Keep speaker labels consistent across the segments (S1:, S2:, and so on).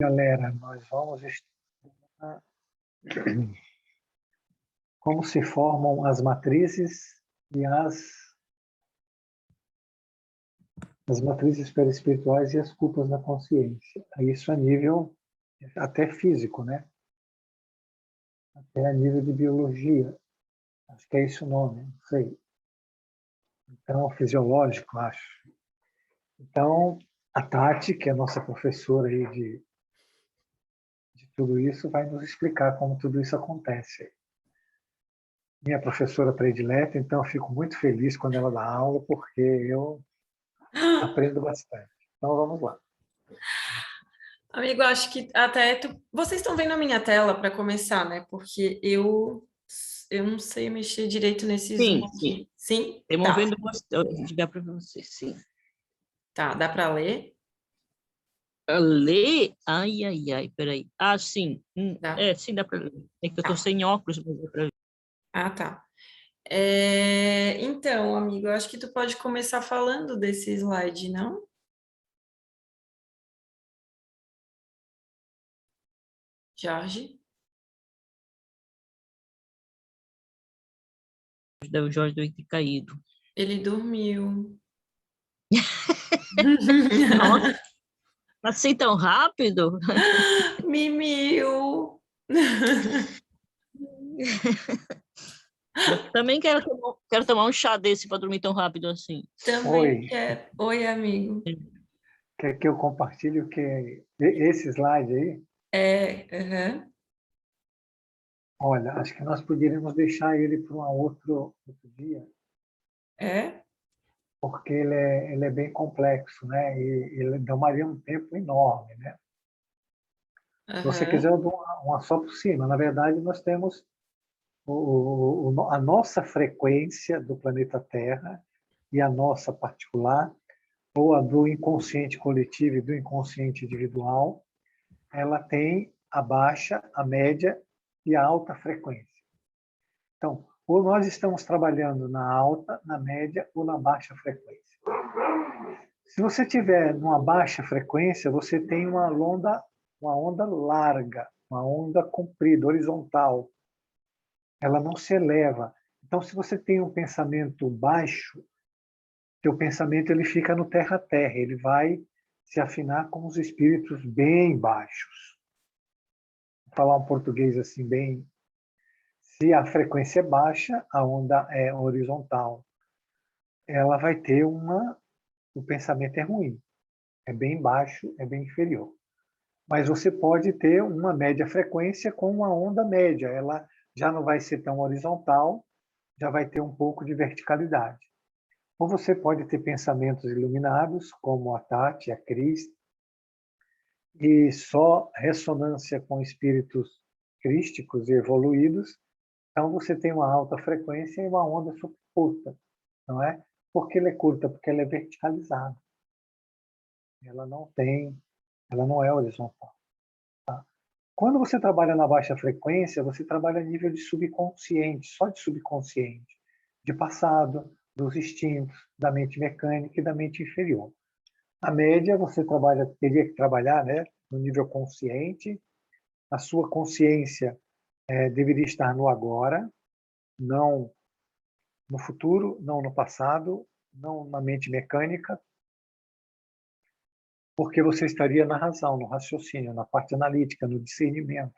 S1: Galera, nós vamos estudar como se formam as matrizes e as matrizes perispirituais e as culpas da consciência. Isso a nível até físico, né? Até a nível de biologia. Acho que é esse o nome, não sei. Então, fisiológico, acho. Então, a Tati, que é a nossa professora aí de tudo isso, vai nos explicar como tudo isso acontece. Minha professora predileta, então eu fico muito feliz quando ela dá aula, porque eu aprendo bastante. Então vamos lá.
S2: Amigo, acho que até vocês estão vendo a minha tela para começar, né? Porque eu não sei mexer direito nesse Zoom
S3: Sim, sim.
S2: aqui. Sim?
S3: Estamos
S2: Tá.
S3: vendo você, dá para você, sim.
S2: Tá, dá para ler?
S3: Ler? Ai, peraí. Ah, sim.
S2: Dá.
S3: Sim, dá para ler. É que eu estou
S2: Tá.
S3: sem óculos, mas dá para ver.
S2: Ah, tá. Então, amigo, eu acho que tu pode começar falando desse slide, não? Jorge?
S3: O Jorge deve ter caído.
S2: Ele dormiu.
S3: Nossa, assim tão rápido?
S2: Mimiu.
S3: Eu também quero tomar um chá desse para dormir tão rápido assim.
S2: Também
S1: Oi,
S2: quer. Oi, amigo.
S1: quer que eu compartilhe o que esse slide aí?
S2: Aham.
S1: Olha, acho que nós poderíamos deixar ele para um outro dia,
S2: É?
S1: porque ele é bem complexo, né? E ele demoraria um tempo enorme, né? Se você quiser,
S2: Aham.
S1: eu dou uma só por cima. Na verdade, nós temos a nossa frequência do planeta Terra e a nossa particular, ou a do inconsciente coletivo e do inconsciente individual, ela tem a baixa, a média e a alta frequência. Então, ou nós estamos trabalhando na alta, na média ou na baixa frequência. Se você tiver numa baixa frequência, você tem uma onda larga, uma onda comprida, horizontal. Ela não se eleva. Então, se você tem um pensamento baixo, teu pensamento ele fica no terra-terra, ele vai se afinar com os espíritos bem baixos. Vou falar um português assim bem. Se a frequência é baixa, a onda é horizontal, ela vai ter o pensamento é ruim, é bem baixo, é bem inferior. Mas você pode ter uma média frequência com uma onda média, ela já não vai ser tão horizontal, já vai ter um pouco de verticalidade. Ou você pode ter pensamentos iluminados, como a Tati, a Cris, e só ressonância com espíritos crísticos e evoluídos. Então você tem uma alta frequência e uma onda super curta, não é? Por que ela é curta? Porque ela é verticalizada. Ela não é horizontal. Quando você trabalha na baixa frequência, você trabalha a nível de subconsciente, só de subconsciente, de passado, dos instintos, da mente mecânica e da mente inferior. A média você teria que trabalhar, né, no nível consciente. A sua consciência deveria estar no agora, não no futuro, não no passado, não na mente mecânica, porque você estaria na razão, no raciocínio, na parte analítica, no discernimento.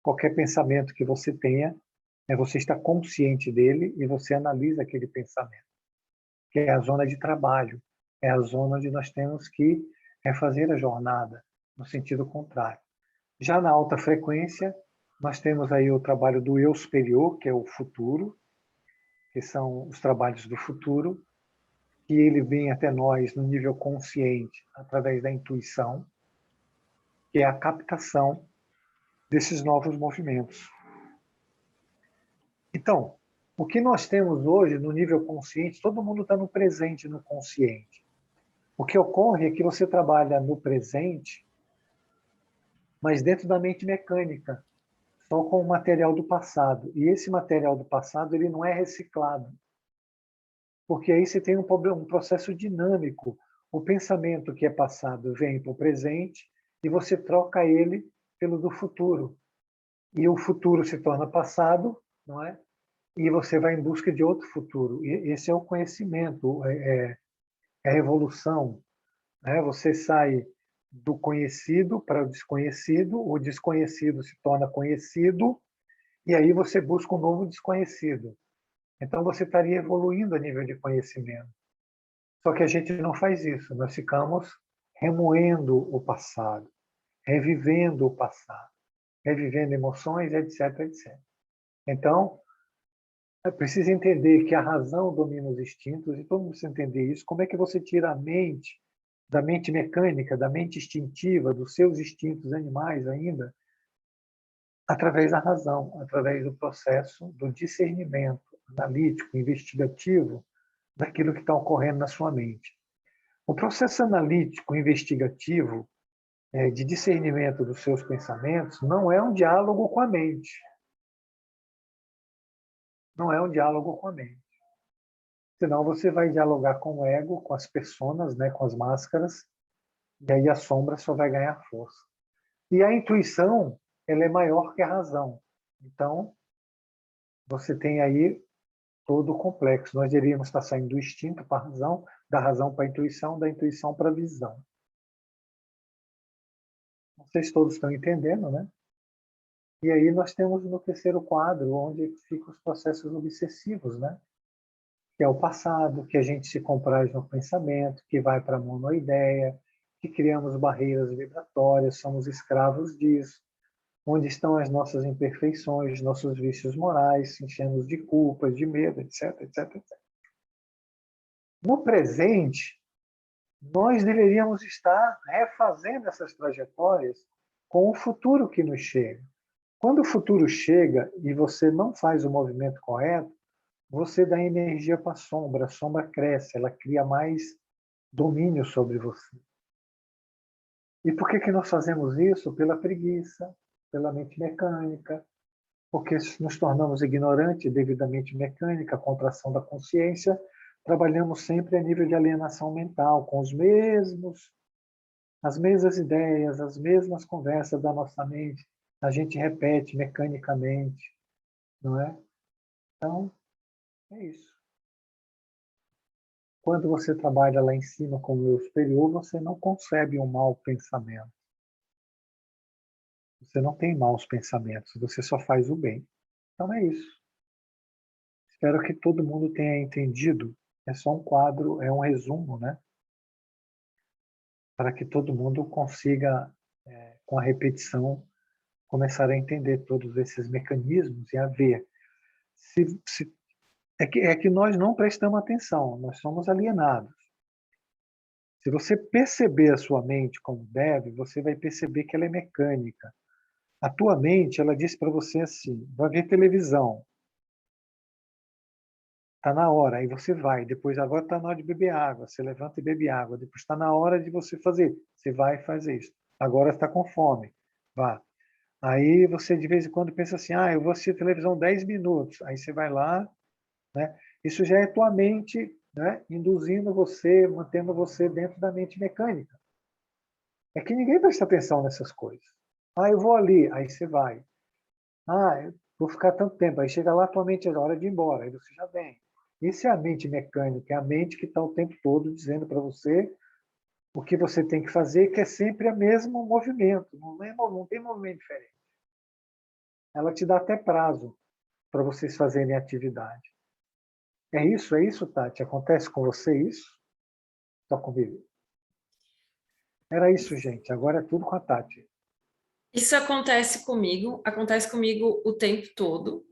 S1: Qualquer pensamento que você tenha, você está consciente dele e você analisa aquele pensamento, que é a zona de trabalho, é a zona onde nós temos que fazer a jornada, no sentido contrário. Já na alta frequência, nós temos aí o trabalho do eu superior, que é o futuro, que são os trabalhos do futuro, que ele vem até nós no nível consciente, através da intuição, que é a captação desses novos movimentos. Então, o que nós temos hoje no nível consciente, todo mundo está no presente, no consciente. O que ocorre é que você trabalha no presente, mas dentro da mente mecânica, só com o material do passado. E esse material do passado ele não é reciclado, porque aí você tem um processo dinâmico. O pensamento que é passado vem para o presente e você troca ele pelo do futuro. E o futuro se torna passado, não é? E você vai em busca de outro futuro. E esse é o conhecimento, é a evolução, né? Você sai do conhecido para o desconhecido se torna conhecido, e aí você busca um novo desconhecido. Então você estaria evoluindo a nível de conhecimento. Só que a gente não faz isso, nós ficamos remoendo o passado, revivendo o passado, revivendo emoções, etc, etc. Então, é preciso entender que a razão domina os instintos, e todo mundo precisa entender isso. Como é que você tira a mente da mente mecânica, da mente instintiva, dos seus instintos animais ainda, através da razão, através do processo do discernimento analítico, investigativo, daquilo que está ocorrendo na sua mente. O processo analítico, investigativo, de discernimento dos seus pensamentos, não é um diálogo com a mente. Não é um diálogo com a mente. Senão você vai dialogar com o ego, com as personas, né, com as máscaras, e aí a sombra só vai ganhar força. E a intuição, ela é maior que a razão. Então, você tem aí todo o complexo. Nós deveríamos estar saindo do instinto para a razão, da razão para a intuição, da intuição para a visão. Não sei se todos estão entendendo, né? E aí nós temos no terceiro quadro, onde ficam os processos obsessivos, né? Que é o passado, que a gente se compraz no pensamento, que vai para a monoideia, que criamos barreiras vibratórias, somos escravos disso, onde estão as nossas imperfeições, nossos vícios morais, enchemos de culpas, de medo, etc, etc, etc. No presente, nós deveríamos estar refazendo essas trajetórias com o futuro que nos chega. Quando o futuro chega e você não faz o movimento correto, você dá energia para a sombra cresce, ela cria mais domínio sobre você. E por que nós fazemos isso? Pela preguiça, pela mente mecânica, porque nos tornamos ignorantes devido à mente mecânica, a contração da consciência, trabalhamos sempre a nível de alienação mental, com as mesmas ideias, as mesmas conversas da nossa mente, a gente repete mecanicamente, não é? Então, é isso. Quando você trabalha lá em cima com o eu superior, você não concebe um mau pensamento. Você não tem maus pensamentos, você só faz o bem. Então é isso. Espero que todo mundo tenha entendido. É só um quadro, é um resumo, né? Para que todo mundo consiga, com a repetição, começar a entender todos esses mecanismos e a ver. É que nós não prestamos atenção, nós somos alienados. Se você perceber a sua mente como deve, você vai perceber que ela é mecânica. A tua mente, ela diz para você assim, vai ver televisão. Está na hora, aí você vai. Depois, agora está na hora de beber água. Você levanta e bebe água. Depois está na hora de você fazer. Você vai e faz isso. Agora está com fome. Vá. Aí você, de vez em quando, pensa assim, eu vou assistir televisão 10 minutos. Aí você vai lá, né? Isso já é tua mente, né? Induzindo você, mantendo você dentro da mente mecânica. É que ninguém presta atenção nessas coisas. Eu vou ali. Aí você vai. Eu vou ficar tanto tempo. Aí chega lá, tua mente é hora de ir embora. Aí você já vem. Isso é a mente mecânica, é a mente que está o tempo todo dizendo para você o que você tem que fazer, que é sempre o mesmo movimento, não tem movimento diferente. Ela te dá até prazo para vocês fazerem a atividade. É isso, Tati? Acontece com você isso? Só comigo. Era isso, gente. Agora é tudo com a Tati.
S2: Isso acontece comigo o tempo todo.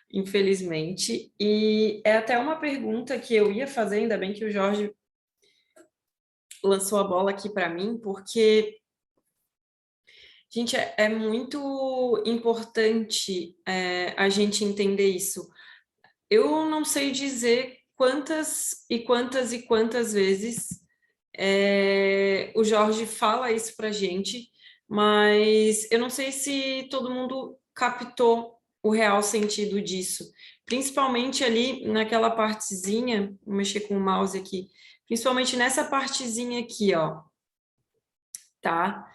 S2: Infelizmente. E é até uma pergunta que eu ia fazer, ainda bem que o Jorge lançou a bola aqui para mim, porque, gente, é muito importante a gente entender isso. Eu não sei dizer quantas e quantas e quantas vezes o Jorge fala isso para a gente, mas eu não sei se todo mundo captou o real sentido disso. Principalmente ali naquela partezinha, vou mexer com o mouse aqui, principalmente nessa partezinha aqui, ó, tá?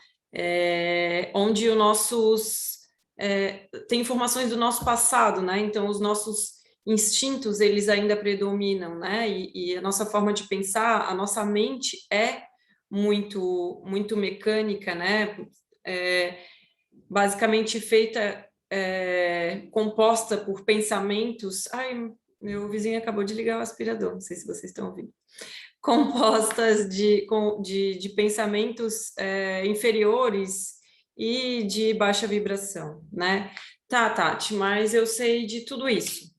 S2: Onde os nossos... tem informações do nosso passado, né? Então, os nossos instintos, eles ainda predominam, né? E a nossa forma de pensar, a nossa mente é muito mecânica, né? Basicamente feita, composta por pensamentos... Ai, meu vizinho acabou de ligar o aspirador, não sei se vocês estão ouvindo. Compostas de pensamentos inferiores e de baixa vibração, né? Tá, Tati, mas eu sei de tudo isso.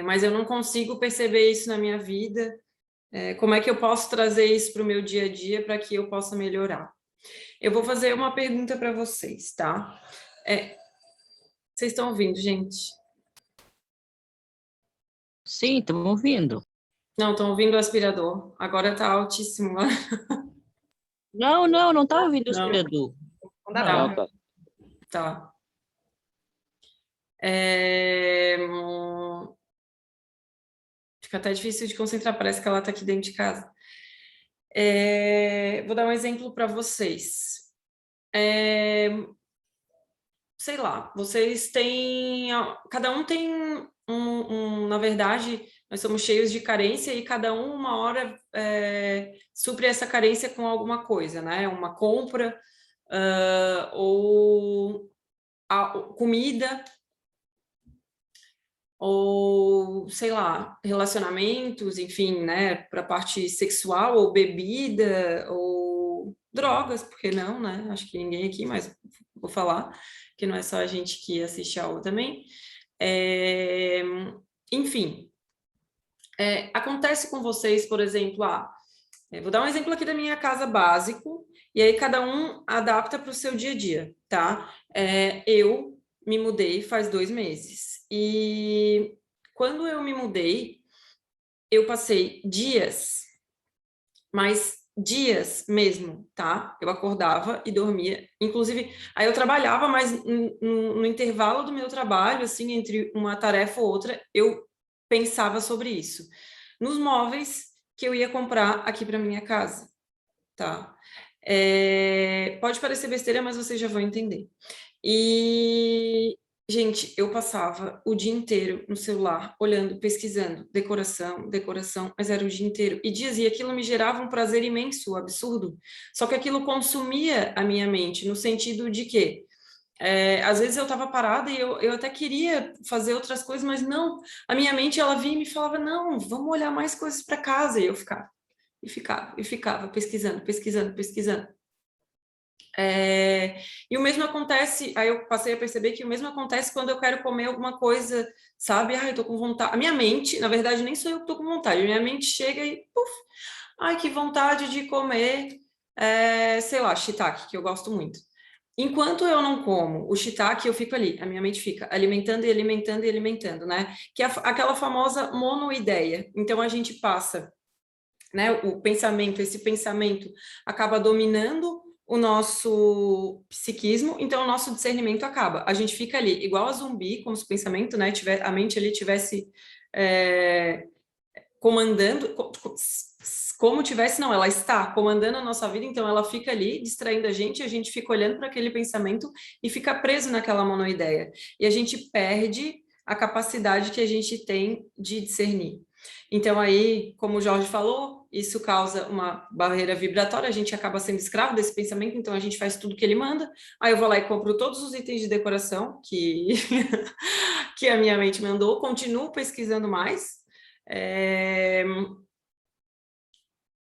S2: Mas eu não consigo perceber isso na minha vida. Como é que eu posso trazer isso para o meu dia a dia para que eu possa melhorar? Eu vou fazer uma pergunta para vocês, tá? Vocês estão ouvindo, gente?
S3: Sim, estamos ouvindo.
S2: Não, estão ouvindo o aspirador. Agora está altíssimo lá.
S3: Não está ouvindo o
S2: Não.
S3: aspirador.
S2: Não,
S4: tá.
S2: tá. Fica até difícil de concentrar, parece que ela está aqui dentro de casa. Vou dar um exemplo para vocês. Sei lá, vocês têm... Cada um tem na verdade, nós somos cheios de carência e cada um, uma hora, supre essa carência com alguma coisa, né? Uma compra, ou comida, ou, sei lá, relacionamentos, enfim, né? Para a parte sexual, ou bebida, ou drogas, por que não, né? Acho que ninguém aqui, mas vou falar, que não é só a gente que assiste a aula também. Enfim, acontece com vocês, por exemplo, vou dar um exemplo aqui da minha casa básico, e aí cada um adapta para o seu dia a dia, tá? Eu me mudei faz 2 meses, e quando eu me mudei, eu passei dias, mas dias mesmo, tá? Eu acordava e dormia, inclusive, aí eu trabalhava, mas no intervalo do meu trabalho, assim, entre uma tarefa ou outra, eu pensava sobre isso. Nos móveis que eu ia comprar aqui para minha casa, tá? Pode parecer besteira, mas vocês já vão entender. E, gente, eu passava o dia inteiro no celular, olhando, pesquisando, decoração, mas era o dia inteiro. E dizia, aquilo me gerava um prazer imenso, absurdo. Só que aquilo consumia a minha mente, no sentido de que, às vezes eu estava parada e eu até queria fazer outras coisas, mas não, a minha mente, ela vinha e me falava, não, vamos olhar mais coisas para casa. E eu ficava, pesquisando. E o mesmo acontece, aí eu passei a perceber que o mesmo acontece quando eu quero comer alguma coisa, sabe? Ai, eu tô com vontade. A minha mente, na verdade, nem sou eu que tô com vontade, a minha mente chega e, puf, ai, que vontade de comer, sei lá, shiitake, que eu gosto muito. Enquanto eu não como o shiitake, eu fico ali, a minha mente fica alimentando, né? Que é aquela famosa monoideia. Então, a gente passa, né, esse pensamento acaba dominando o nosso psiquismo, então o nosso discernimento acaba. A gente fica ali, igual a zumbi, como se o pensamento, né, a mente ali tivesse comandando, como tivesse, não, ela está comandando a nossa vida, então ela fica ali distraindo a gente fica olhando para aquele pensamento e fica preso naquela monoideia. E a gente perde a capacidade que a gente tem de discernir. Então aí, como o Jorge falou, isso causa uma barreira vibratória, a gente acaba sendo escravo desse pensamento, então a gente faz tudo que ele manda, aí eu vou lá e compro todos os itens de decoração que, que a minha mente mandou, continuo pesquisando mais,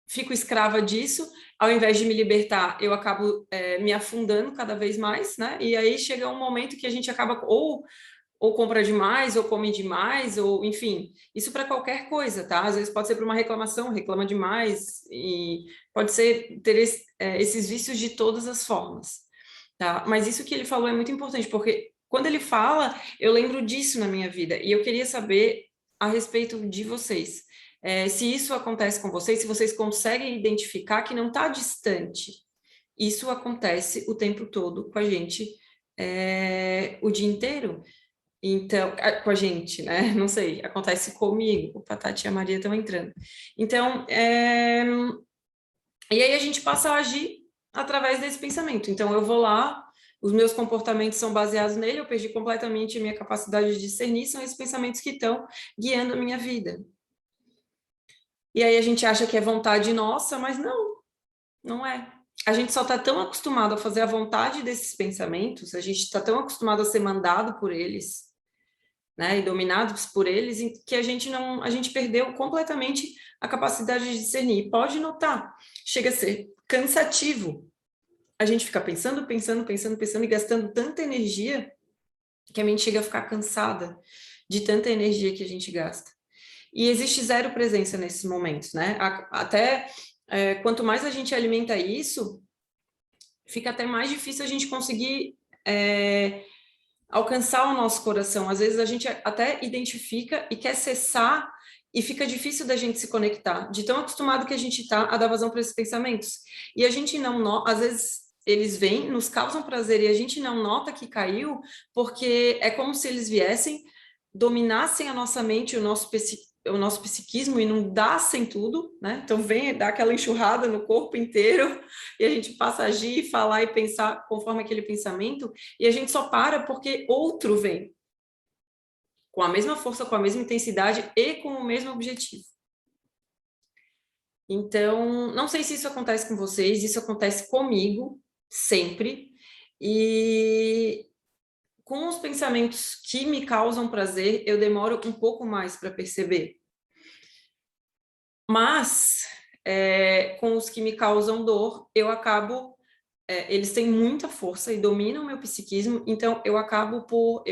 S2: fico escrava disso, ao invés de me libertar, eu acabo me afundando cada vez mais, né? E aí chega um momento que a gente acaba ou compra demais, ou come demais, ou enfim, isso para qualquer coisa, tá? Às vezes pode ser para uma reclamação, reclama demais, e pode ser ter esses vícios de todas as formas, tá? Mas isso que ele falou é muito importante, porque quando ele fala, eu lembro disso na minha vida, e eu queria saber a respeito de vocês. Se isso acontece com vocês, se vocês conseguem identificar que não está distante. Isso acontece o tempo todo com a gente, o dia inteiro. Então, com a gente, né? Não sei, acontece comigo. Opa, Tati e a Maria estão entrando. Então, e aí a gente passa a agir através desse pensamento. Então, eu vou lá, os meus comportamentos são baseados nele, eu perdi completamente a minha capacidade de discernir, são esses pensamentos que estão guiando a minha vida. E aí a gente acha que é vontade nossa, mas não, não é. A gente só está tão acostumado a fazer a vontade desses pensamentos, a gente está tão acostumado a ser mandado por eles, né, e dominados por eles, que a gente perdeu completamente a capacidade de discernir. Pode notar, chega a ser cansativo. A gente fica pensando e gastando tanta energia que a mente chega a ficar cansada de tanta energia que a gente gasta. E existe zero presença nesses momentos, né? Até quanto mais a gente alimenta isso, fica até mais difícil a gente conseguir alcançar o nosso coração. Às vezes a gente até identifica e quer cessar e fica difícil da gente se conectar, de tão acostumado que a gente está a dar vazão para esses pensamentos. E a gente não, às vezes eles vêm, nos causam prazer e a gente não nota que caiu, porque é como se eles viessem, dominassem a nossa mente, o nosso psiquismo, inundassem tudo, né? Então vem dar aquela enxurrada no corpo inteiro e a gente passa a agir, falar e pensar conforme aquele pensamento, e a gente só para porque outro vem com a mesma força, com a mesma intensidade e com o mesmo objetivo. Então, não sei se isso acontece com vocês, isso acontece comigo sempre, e com os pensamentos que me causam prazer, eu demoro um pouco mais para perceber. Mas, com os que me causam dor, eu acabo... eles têm muita força e dominam o meu psiquismo, então eu acabo por...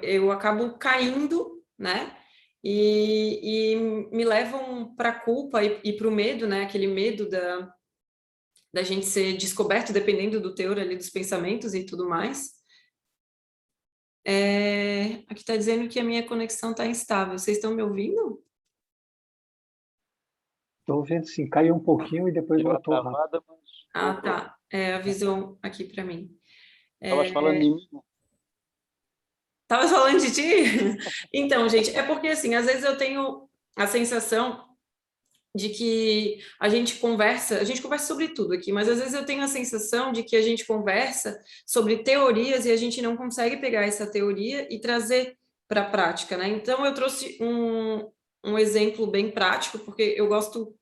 S2: eu acabo caindo, né? E me levam para a culpa e para o medo, né? Aquele medo da gente ser descoberto, dependendo do teor ali dos pensamentos e tudo mais. Aqui está dizendo que a minha conexão está instável. Vocês estão me ouvindo?
S1: Estou vendo sim, caiu um pouquinho e depois
S4: Deu uma
S1: voltou rápido.
S4: travada, mas voltou.
S2: Tá. Avisou aqui para mim.
S4: Estavas falando de mim?
S2: Tava falando de ti? Então, gente, é porque assim, às vezes eu tenho a sensação de que a gente conversa sobre tudo aqui, mas às vezes eu tenho a sensação de que a gente conversa sobre teorias e a gente não consegue pegar essa teoria e trazer para a prática, né? Então eu trouxe um exemplo bem prático, porque eu gosto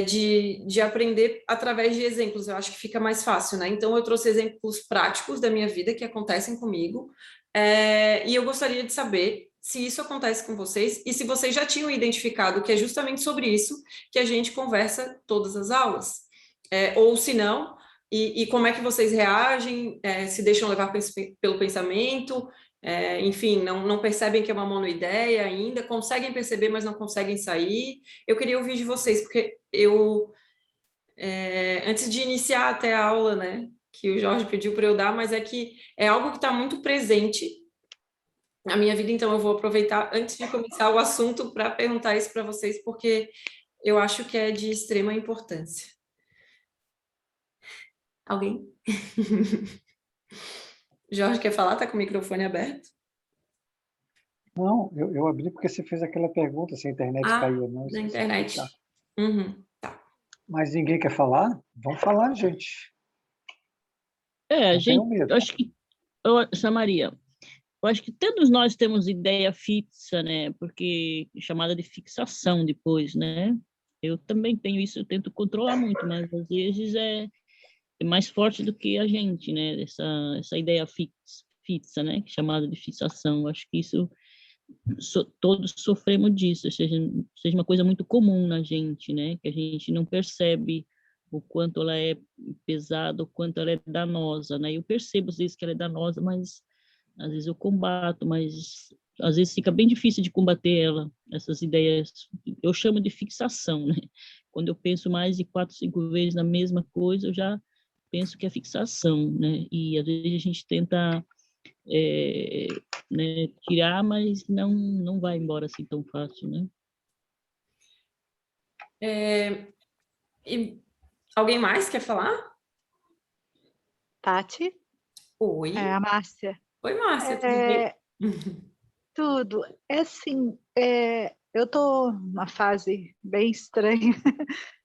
S2: de aprender através de exemplos, eu acho que fica mais fácil, né? Então eu trouxe exemplos práticos da minha vida que acontecem comigo, e eu gostaria de saber se isso acontece com vocês e se vocês já tinham identificado que é justamente sobre isso que a gente conversa todas as aulas. Ou se não, e como é que vocês reagem, se deixam levar pelo pensamento, enfim, não percebem que é uma monoideia ainda, conseguem perceber, mas não conseguem sair. Eu queria ouvir de vocês, porque antes de iniciar até a aula, né, que o Jorge pediu para eu dar, mas é que é algo que está muito presente na minha vida, então eu vou aproveitar antes de começar o assunto para perguntar isso para vocês, porque eu acho que é de extrema importância. Alguém? Jorge quer falar? Está com o microfone aberto?
S1: Não, eu abri porque você fez aquela pergunta se a internet caiu ou não.
S2: Na internet. Uhum, tá.
S1: Mas ninguém quer falar? Vamos falar, gente.
S3: Gente, eu acho que, Maria, eu acho que todos nós temos ideia fixa, né? Porque chamada de fixação depois, né? Eu também tenho isso, eu tento controlar muito, mas às vezes é mais forte do que a gente, né? Essa ideia fixa, né? Chamada de fixação. Eu acho que isso todos sofremos disso, seja uma coisa muito comum na gente, né? Que a gente não percebe o quanto ela é pesada, o quanto ela é danosa, né? Eu percebo às vezes que ela é danosa, mas às vezes eu combato, mas às vezes fica bem difícil de combater ela, essas ideias. Eu chamo de fixação, né? Quando eu penso mais de 4, 5 vezes na mesma coisa, eu já penso que é fixação, né? E às vezes a gente tenta né, tirar, mas não vai embora assim tão fácil, né?
S2: E alguém mais quer falar?
S5: Tati?
S2: Oi.
S5: É a Márcia.
S2: Oi, Márcia, tudo bem?
S5: Tudo. É assim, eu estou numa fase bem estranha.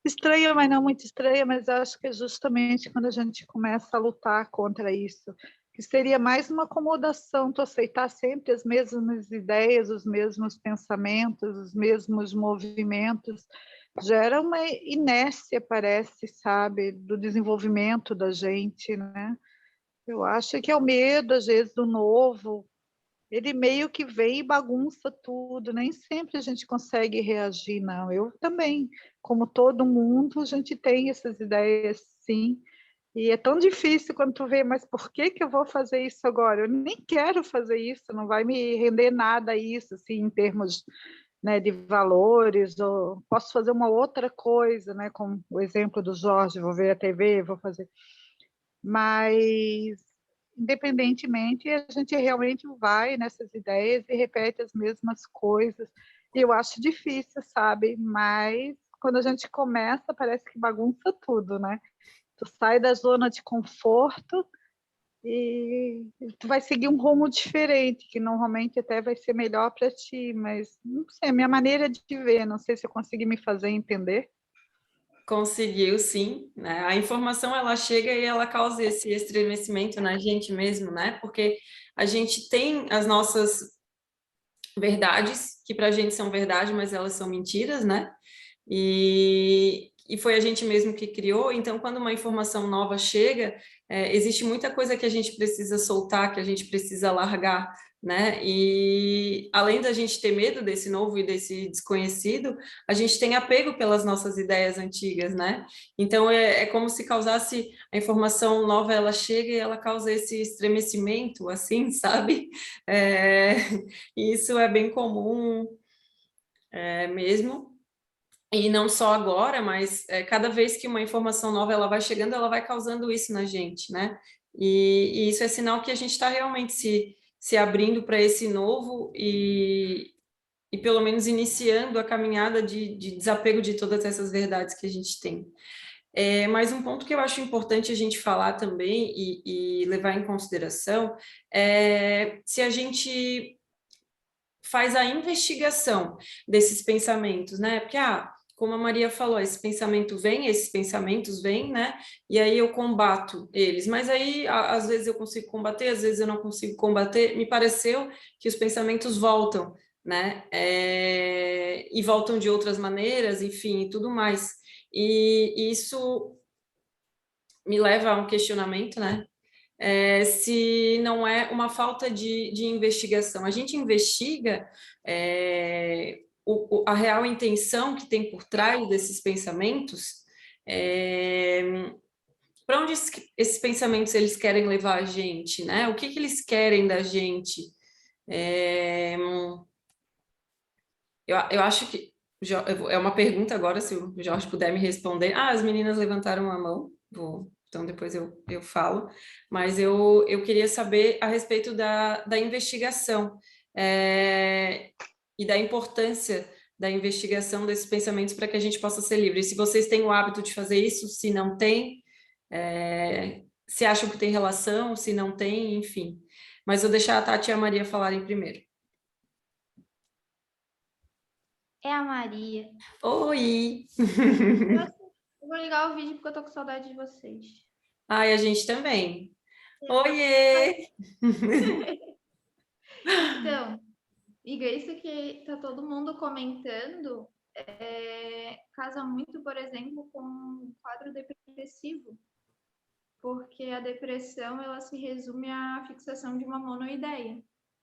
S5: Estranha, mas não muito estranha, mas acho que é justamente quando a gente começa a lutar contra isso, que seria mais uma acomodação, tu aceitar sempre as mesmas ideias, os mesmos pensamentos, os mesmos movimentos, gera uma inércia, parece, sabe, do desenvolvimento da gente, né? Eu acho que é o medo, às vezes, do novo, ele meio que vem e bagunça tudo, nem sempre a gente consegue reagir, não. Eu também, como todo mundo, a gente tem essas ideias, sim, e é tão difícil quando tu vê, mas por que que eu vou fazer isso agora? Eu nem quero fazer isso, não vai me render nada isso, assim, em termos, né, de valores, ou posso fazer uma outra coisa, né, como o exemplo do Jorge, vou ver a TV, vou fazer. Mas, independentemente, a gente realmente vai nessas ideias e repete as mesmas coisas. E eu acho difícil, sabe? Mas quando a gente começa, parece que bagunça tudo, né? Tu sai da zona de conforto e tu vai seguir um rumo diferente, que normalmente até vai ser melhor para ti, mas não sei, a minha maneira de ver, não sei se eu consegui me fazer entender.
S2: Conseguiu, sim, né? A informação ela chega e ela causa esse estremecimento na gente mesmo, né? Porque a gente tem as nossas verdades, que para a gente são verdade, mas elas são mentiras, né? E foi a gente mesmo que criou, então quando uma informação nova chega, existe muita coisa que a gente precisa soltar, que a gente precisa largar, né? E além da gente ter medo desse novo e desse desconhecido, a gente tem apego pelas nossas ideias antigas, né? Então é como se causasse a informação nova, ela chega e ela causa esse estremecimento, assim, sabe? É, e isso é bem comum, mesmo. E não só agora, mas cada vez que uma informação nova ela vai chegando, ela vai causando isso na gente, né? E isso é sinal que a gente está realmente se abrindo para esse novo e pelo menos iniciando a caminhada de desapego de todas essas verdades que a gente tem. Mas um ponto que eu acho importante a gente falar também e levar em consideração é se a gente faz a investigação desses pensamentos, né? Porque, como a Maria falou, esse pensamento vem, esses pensamentos vêm, né? E aí eu combato eles. Mas aí, às vezes eu consigo combater, às vezes eu não consigo combater. Me pareceu que os pensamentos voltam, né? E voltam de outras maneiras, enfim, e tudo mais. E isso me leva a um questionamento, né? Se não é uma falta de investigação. A gente investiga a real intenção que tem por trás desses pensamentos, para onde esses pensamentos eles querem levar a gente, né? O que eles querem da gente? Eu acho que é uma pergunta agora, se o Jorge puder me responder. As meninas levantaram a mão, então depois eu falo, mas eu queria saber a respeito da investigação e da importância da investigação desses pensamentos para que a gente possa ser livre. Se vocês têm o hábito de fazer isso, se não tem, se acham que tem relação, se não tem, enfim. Mas vou deixar a Tati e a Maria falarem primeiro.
S6: É a Maria.
S2: Oi!
S6: Eu vou ligar o vídeo porque eu tô com saudade de vocês.
S2: Ai, a gente também. Oiê!
S6: Então, Iga, isso que tá todo mundo comentando casa muito, por exemplo, com um quadro depressivo, porque a depressão ela se resume à fixação de uma monoideia.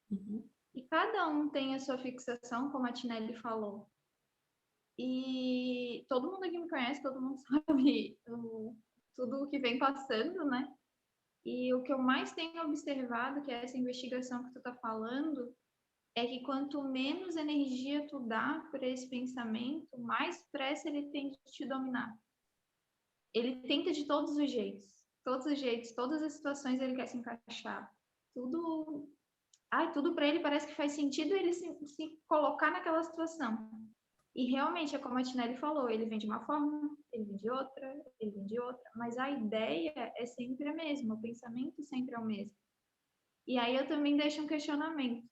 S2: Uhum.
S6: E cada um tem a sua fixação, como a Tinelli falou. E todo mundo que me conhece, todo mundo sabe tudo o que vem passando, né? E o que eu mais tenho observado, que é essa investigação que tu tá falando, é que quanto menos energia tu dá para esse pensamento, mais pressa ele tem de te dominar. Ele tenta de todos os jeitos, todas as situações ele quer se encaixar. Tudo para ele parece que faz sentido ele se colocar naquela situação. E realmente, é como a Tinelli falou, ele vem de uma forma, ele vem de outra, ele vem de outra, mas a ideia é sempre a mesma, o pensamento sempre é o mesmo. E aí eu também deixo um questionamento.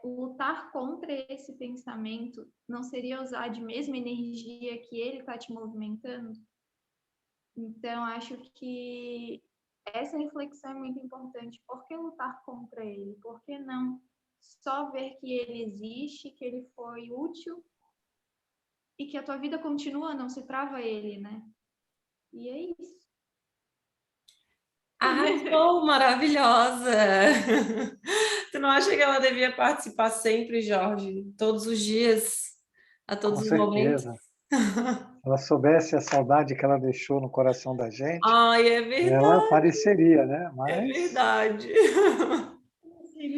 S6: Lutar contra esse pensamento não seria usar a mesma energia que ele está te movimentando? Então, acho que essa reflexão é muito importante. Por que lutar contra ele? Por que não só ver que ele existe, que ele foi útil e que a tua vida continua, não se trava ele, né? E é isso.
S2: Arrasou, maravilhosa! Tu não acha que ela devia participar sempre, Jorge? Todos os dias, a todos
S1: Com
S2: os momentos?
S1: certeza. Se ela soubesse a saudade que ela deixou no coração da gente,
S2: Ai, é
S1: ela
S2: verdade,
S1: apareceria, né?
S2: é
S1: Mas,
S2: verdade.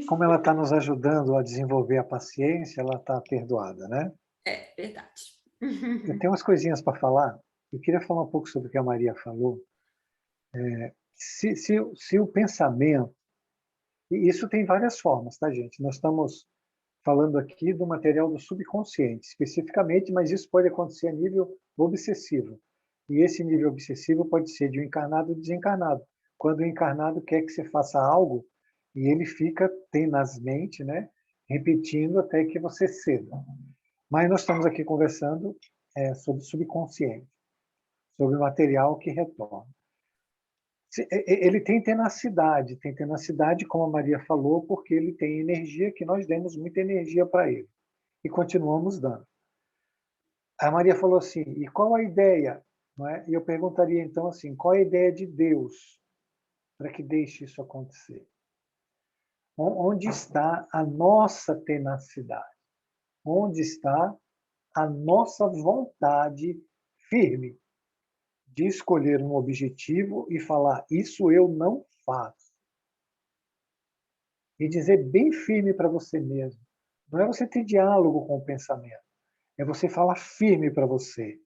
S1: como ela está nos ajudando a desenvolver a paciência, ela está perdoada, né?
S2: É verdade.
S1: Eu tenho umas coisinhas para falar. Eu queria falar um pouco sobre o que a Maria falou. Se o pensamento... E isso tem várias formas, tá, gente? Nós estamos falando aqui do material do subconsciente, especificamente, mas isso pode acontecer a nível obsessivo. E esse nível obsessivo pode ser de um encarnado ou desencarnado. Quando o encarnado quer que você faça algo, e ele fica tenazmente, né, repetindo até que você ceda. Mas nós estamos aqui conversando sobre subconsciente, sobre o material que retorna. Ele tem tenacidade, como a Maria falou, porque ele tem energia, que nós demos muita energia para ele. E continuamos dando. A Maria falou assim, e qual a ideia? Não é? E eu perguntaria então assim, qual a ideia de Deus para que deixe isso acontecer? Onde está a nossa tenacidade? Onde está a nossa vontade firme de escolher um objetivo e falar, isso eu não faço? E dizer bem firme para você mesmo. Não é você ter diálogo com o pensamento. É você falar firme para você.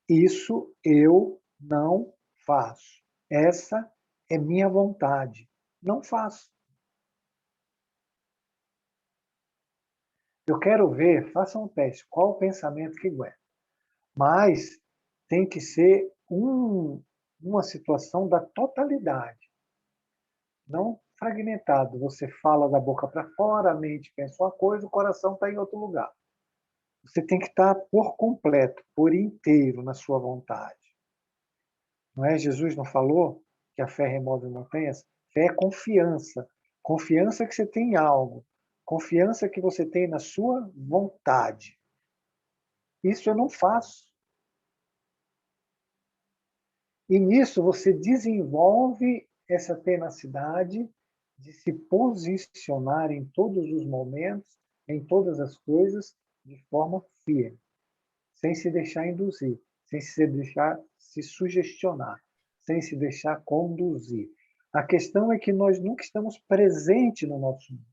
S1: Isso eu não faço. Essa é minha vontade. Não faço. Eu quero ver, faça um teste, qual o pensamento que aguenta. Mas tem que ser uma situação da totalidade. Não fragmentado. Você fala da boca para fora, a mente pensa uma coisa, o coração está em outro lugar. Você tem que estar por completo, por inteiro na sua vontade. Não é? Jesus não falou que a fé remove montanhas? Fé é confiança. Confiança que você tem em algo. Confiança que você tem na sua vontade. Isso eu não faço. E nisso você desenvolve essa tenacidade de se posicionar em todos os momentos, em todas as coisas, de forma firme, sem se deixar induzir, sem se deixar se sugestionar, sem se deixar conduzir. A questão é que nós nunca estamos presentes no nosso mundo.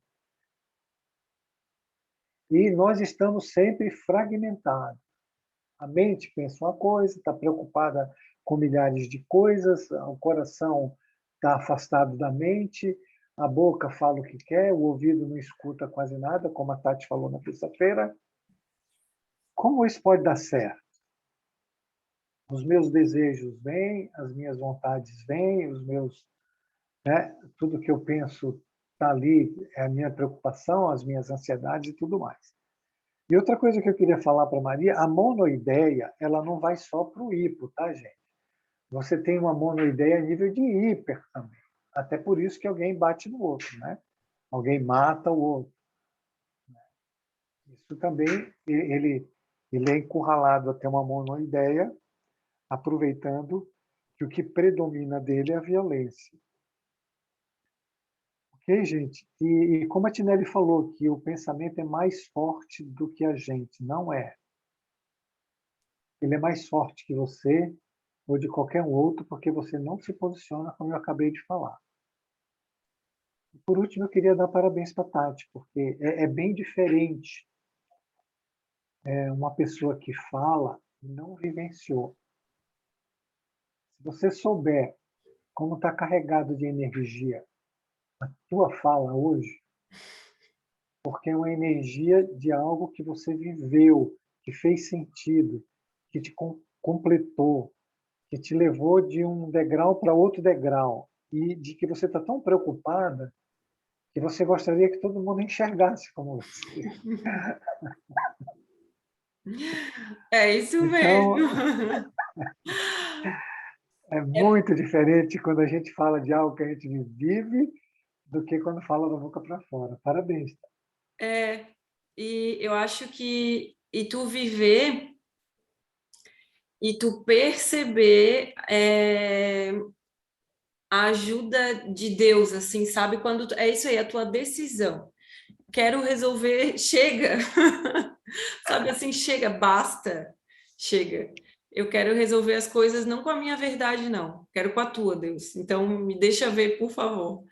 S1: E nós estamos sempre fragmentados. A mente pensa uma coisa, está preocupada com milhares de coisas, o coração está afastado da mente, a boca fala o que quer, o ouvido não escuta quase nada, como a Tati falou na terça-feira. Como isso pode dar certo? Os meus desejos vêm, as minhas vontades vêm, tudo que eu penso está ali, é a minha preocupação, as minhas ansiedades e tudo mais. E outra coisa que eu queria falar para a Maria, a monoideia, ela não vai só para o hipo, tá, gente? Você tem uma monoideia a nível de hiper também. Até por isso que alguém bate no outro, né? Alguém mata o outro. Isso também, ele é encurralado a ter uma monoideia, aproveitando que o que predomina dele é a violência. Ok, gente? E como a Tinelli falou, que o pensamento é mais forte do que a gente. Não é. Ele é mais forte que você ou de qualquer um outro, porque você não se posiciona como eu acabei de falar. E por último, eu queria dar parabéns para a Tati, porque é bem diferente uma pessoa que fala e não vivenciou. Se você souber como está carregado de energia a tua fala hoje, porque é uma energia de algo que você viveu, que fez sentido, que te completou, que te levou de um degrau para outro degrau, e de que você está tão preocupada que você gostaria que todo mundo enxergasse como você.
S2: É isso
S1: Então,
S2: mesmo.
S1: é muito diferente quando a gente fala de algo que a gente vive do que quando fala da boca para fora. Parabéns.
S2: E eu acho que tu viver e tu perceber a ajuda de Deus, assim, sabe? Quando é isso aí, a tua decisão. Quero resolver, chega. Sabe assim, chega, basta. Chega. Eu quero resolver as coisas não com a minha verdade, não. Quero com a tua, Deus. Então, me deixa ver, por favor.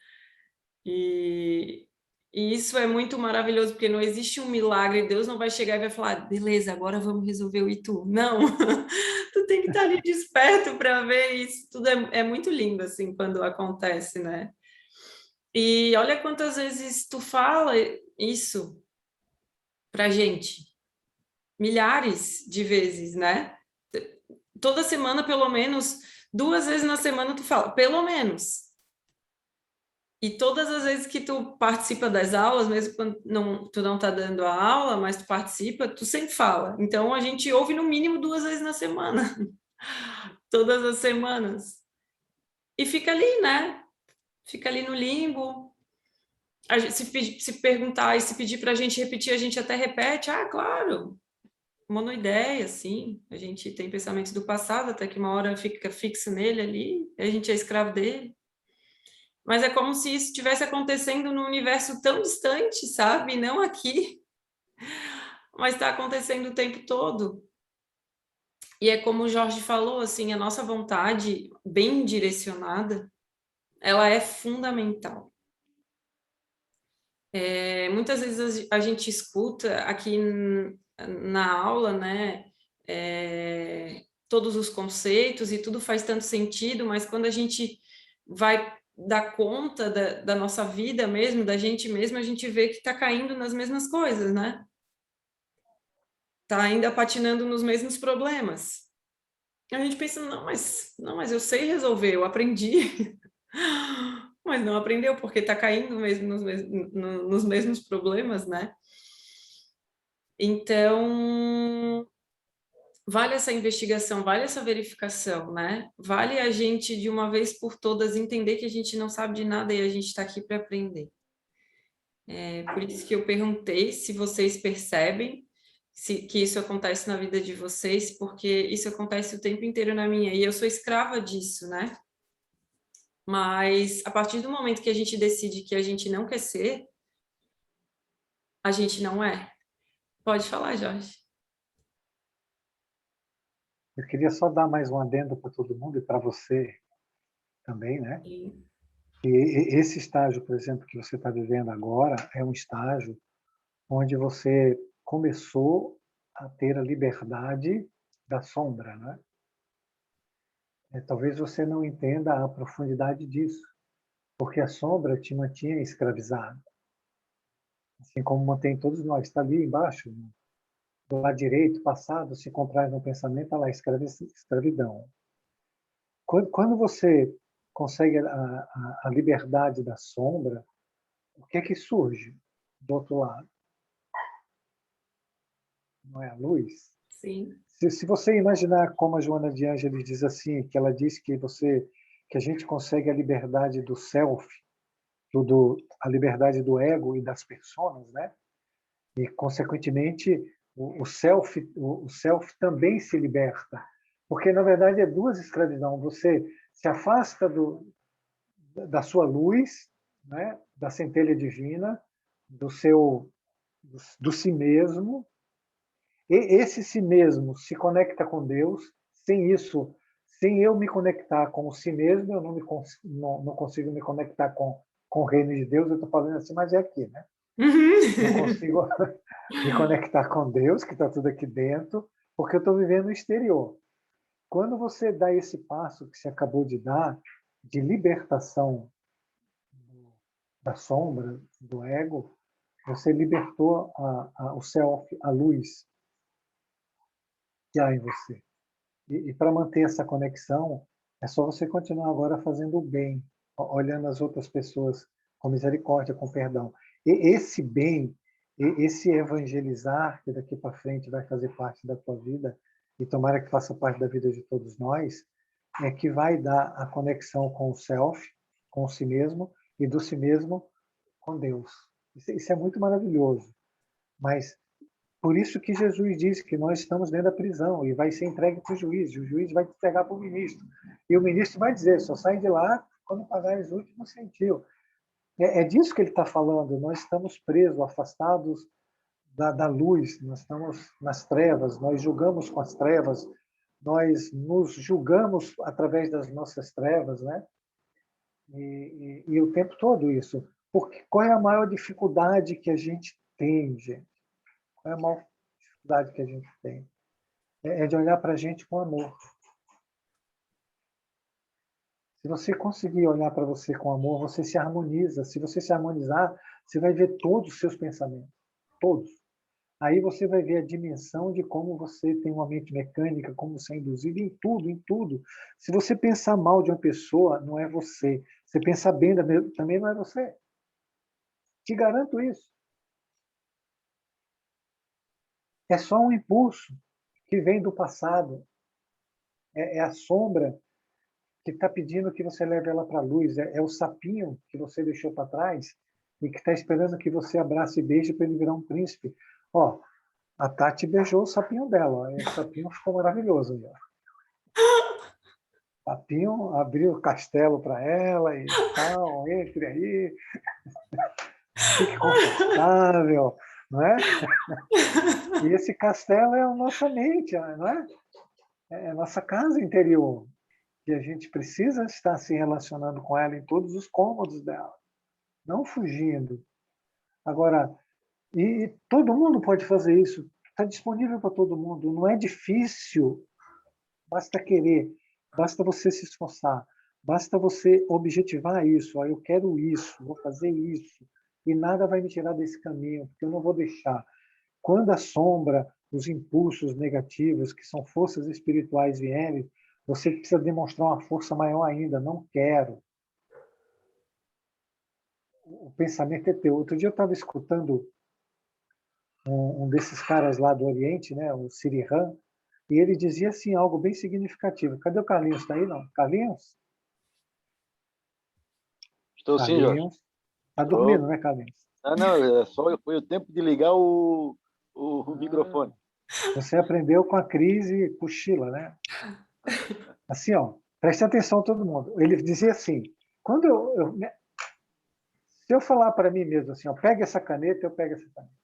S2: E isso é muito maravilhoso, porque não existe um milagre. Deus não vai chegar e vai falar, beleza, agora vamos resolver o Itu. Não. Tu tem que estar ali desperto para ver isso. Tudo é muito lindo, assim, quando acontece, né? E olha quantas vezes tu fala isso pra gente. Milhares de vezes, né? Toda semana, pelo menos, 2 vezes na semana tu fala, pelo menos. E todas as vezes que tu participa das aulas, mesmo quando tu não tá dando a aula, mas tu participa, tu sempre fala. Então, a gente ouve no mínimo 2 vezes na semana. Todas as semanas. E fica ali, né? Fica ali no limbo. Se perguntar e se pedir para a gente repetir, a gente até repete. Ah, claro, uma ideia, assim. A gente tem pensamentos do passado, até que uma hora fica fixo nele ali, a gente é escravo dele. Mas é como se isso estivesse acontecendo num universo tão distante, sabe? Não aqui, mas está acontecendo o tempo todo. E é como o Jorge falou, assim, a nossa vontade bem direcionada, ela é fundamental. Muitas vezes a gente escuta aqui na aula, né, todos os conceitos e tudo faz tanto sentido, mas quando a gente vai dar conta da nossa vida mesmo, da gente mesmo, a gente vê que está caindo nas mesmas coisas, né? Está ainda patinando nos mesmos problemas. A gente pensa, não, mas eu sei resolver, eu aprendi. Mas não aprendeu, porque está caindo mesmo nos mesmos problemas, né? Então, vale essa investigação, vale essa verificação, né? Vale a gente, de uma vez por todas, entender que a gente não sabe de nada e a gente está aqui para aprender. Por isso que eu perguntei se vocês percebem que isso acontece na vida de vocês, porque isso acontece o tempo inteiro na minha, e eu sou escrava disso, né? Mas a partir do momento que a gente decide que a gente não quer ser, a gente não é. Pode falar, Jorge.
S1: Eu queria só dar mais um adendo para todo mundo e para você também, né?
S2: Sim.
S1: E esse estágio, por exemplo, que você está vivendo agora, é um estágio onde você começou a ter a liberdade da sombra, né? Talvez você não entenda a profundidade disso, porque a sombra te mantinha escravizado, assim como mantém todos nós. Está ali embaixo, do lado direito, passado, se contrai no pensamento, está lá, escravidão. Quando você consegue a liberdade da sombra, o que é que surge do outro lado? Não é a luz?
S2: Sim.
S1: Se você imaginar como a Joana de Ângeles diz assim, que ela diz que a gente consegue a liberdade do self, a liberdade do ego e das personas, né? E consequentemente o self também se liberta, porque na verdade é duas escravidão. Você se afasta da sua luz, né? Da centelha divina, do si mesmo. E esse si mesmo se conecta com Deus. Sem isso, sem eu me conectar com o si mesmo, eu não consigo me conectar com o reino de Deus. Eu estou falando assim, mas é aqui, né? Não consigo me conectar com Deus, que está tudo aqui dentro, porque eu estou vivendo no exterior. Quando você dá esse passo que você acabou de dar, de libertação da sombra, do ego, você libertou o self, a luz. que há em você. E para manter essa conexão, é só você continuar agora fazendo o bem, olhando as outras pessoas com misericórdia, com perdão. E esse bem, esse evangelizar, que daqui para frente vai fazer parte da tua vida, e tomara que faça parte da vida de todos nós, é que vai dar a conexão com o self, com o si mesmo, e do si mesmo com Deus. Isso é muito maravilhoso. Mas por isso que Jesus disse que nós estamos dentro da prisão e vai ser entregue para o juiz. E o juiz vai entregar para o ministro. E o ministro vai dizer, só sai de lá quando pagar os últimos centavos. É disso que ele está falando. Nós estamos presos, afastados da luz. Nós estamos nas trevas. Nós julgamos com as trevas. Nós nos julgamos através das nossas trevas, né? E o tempo todo isso. Porque qual é a maior dificuldade que a gente tem, gente? Qual é a maior dificuldade que a gente tem? É de olhar para a gente com amor. Se você conseguir olhar para você com amor, você se harmoniza. Se você se harmonizar, você vai ver todos os seus pensamentos. Todos. Aí você vai ver a dimensão de como você tem uma mente mecânica, como você é induzido em tudo, em tudo. Se você pensar mal de uma pessoa, não é você. Se pensar bem também não é você. Te garanto isso. É só um impulso que vem do passado. É a sombra que está pedindo que você leve ela para a luz. É o sapinho que você deixou para trás e que está esperando que você abrace e beije para ele virar um príncipe. Ó, a Tati beijou o sapinho dela. Ó, e o sapinho ficou maravilhoso. Ó. O sapinho abriu o castelo para ela e tal. Entre aí. Fique confortável. Não é? E esse castelo é a nossa mente, não é? É a nossa casa interior. E a gente precisa estar se relacionando com ela em todos os cômodos dela, não fugindo. Agora, e todo mundo pode fazer isso, está disponível para todo mundo, não é difícil, basta querer, basta você se esforçar, basta você objetivar isso, eu quero isso, vou fazer isso, e nada vai me tirar desse caminho, porque eu não vou deixar. Quando a sombra, os impulsos negativos, que são forças espirituais, vierem, você precisa demonstrar uma força maior ainda. Não quero. O pensamento é teu. Outro dia eu estava escutando um desses caras lá do Oriente, né, o Sirihan, e ele dizia assim algo bem significativo. Cadê o Carlinhos? Está aí, não? Carlinhos?
S4: Estou sim, Jorge.
S1: Carlinhos. Está dormindo, né, Carlinhos?
S4: Não, foi o tempo de ligar o microfone.
S1: Você aprendeu com a crise cochila, né? Assim, ó, preste atenção todo mundo. Ele dizia assim, se eu falar para mim mesmo assim, ó, pega essa caneta, eu pego essa caneta.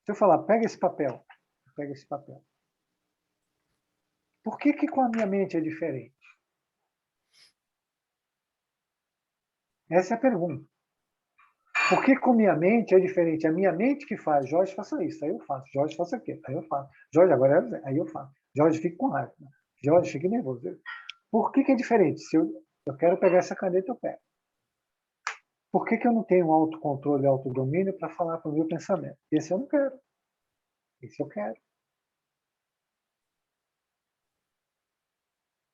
S1: Se eu falar, pega esse papel, eu pego esse papel. Por que com a minha mente é diferente? Essa é a pergunta. Por que com a minha mente é diferente? A minha mente que faz, Jorge, faça isso, aí eu faço. Jorge, faça aquilo, aí eu faço. Jorge, agora aí eu faço. Jorge, fica com raiva. Jorge, fica nervoso. Por que é diferente? Se eu quero pegar essa caneta, eu pego. Por que eu não tenho autocontrole e autodomínio para falar para o meu pensamento? Esse eu não quero. Esse eu quero.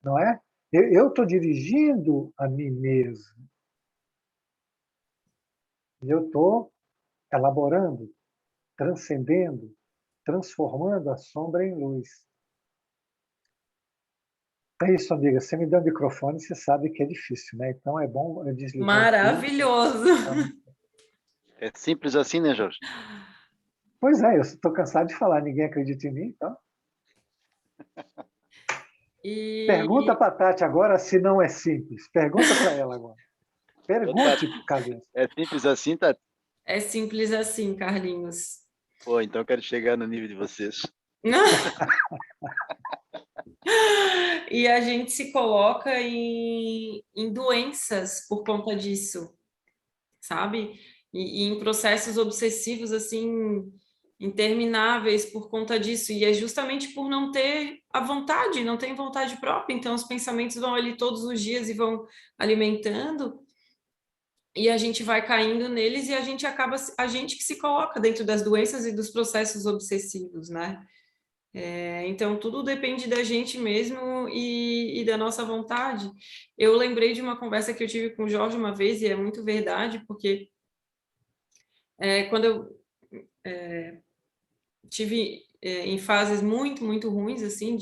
S1: Não é? Eu estou dirigindo a mim mesmo. E eu estou elaborando, transcendendo, transformando a sombra em luz. É isso, amiga. Você me dá o microfone, você sabe que é difícil, né? Então é bom eu desligar.
S2: Maravilhoso!
S4: É simples assim, né, Jorge?
S1: Pois é, eu estou cansado de falar, ninguém acredita em mim, então. Pergunta para a Tati agora se não é simples. Pergunta para ela agora. Pergunte, Carlinhos.
S4: É simples assim, Tati?
S2: É simples assim, Carlinhos.
S4: Pô, então eu quero chegar no nível de vocês.
S2: E a gente se coloca em doenças por conta disso, sabe? E em processos obsessivos, assim, intermináveis por conta disso. E é justamente por não ter a vontade, não tem vontade própria. Então, os pensamentos vão ali todos os dias e vão alimentando. E a gente vai caindo neles e a gente que se coloca dentro das doenças e dos processos obsessivos, né? Então, tudo depende da gente mesmo e da nossa vontade. Eu lembrei de uma conversa que eu tive com o Jorge uma vez, e é muito verdade, porque quando eu tive em fases muito, muito ruins, assim,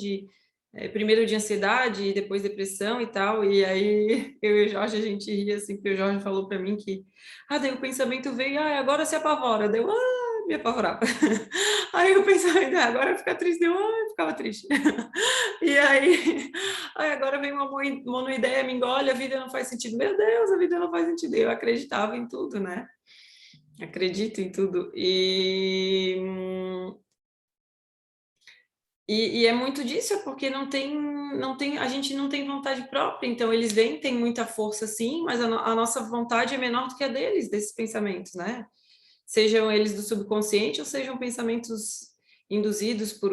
S2: primeiro de ansiedade e depois depressão e tal, e aí eu e o Jorge, a gente ria, assim, porque o Jorge falou para mim que, daí o pensamento veio, agora se apavora, deu, me apavorava. Aí o pensamento, agora fica triste, deu, eu ficava triste. E aí, agora vem uma monoideia, me engole, a vida não faz sentido. Meu Deus, a vida não faz sentido. Eu acreditava em tudo, né? Acredito em tudo. E é muito disso, porque a gente não tem vontade própria, então eles vêm, têm muita força sim, mas a nossa vontade é menor do que a deles, desses pensamentos, né? Sejam eles do subconsciente ou sejam pensamentos induzidos por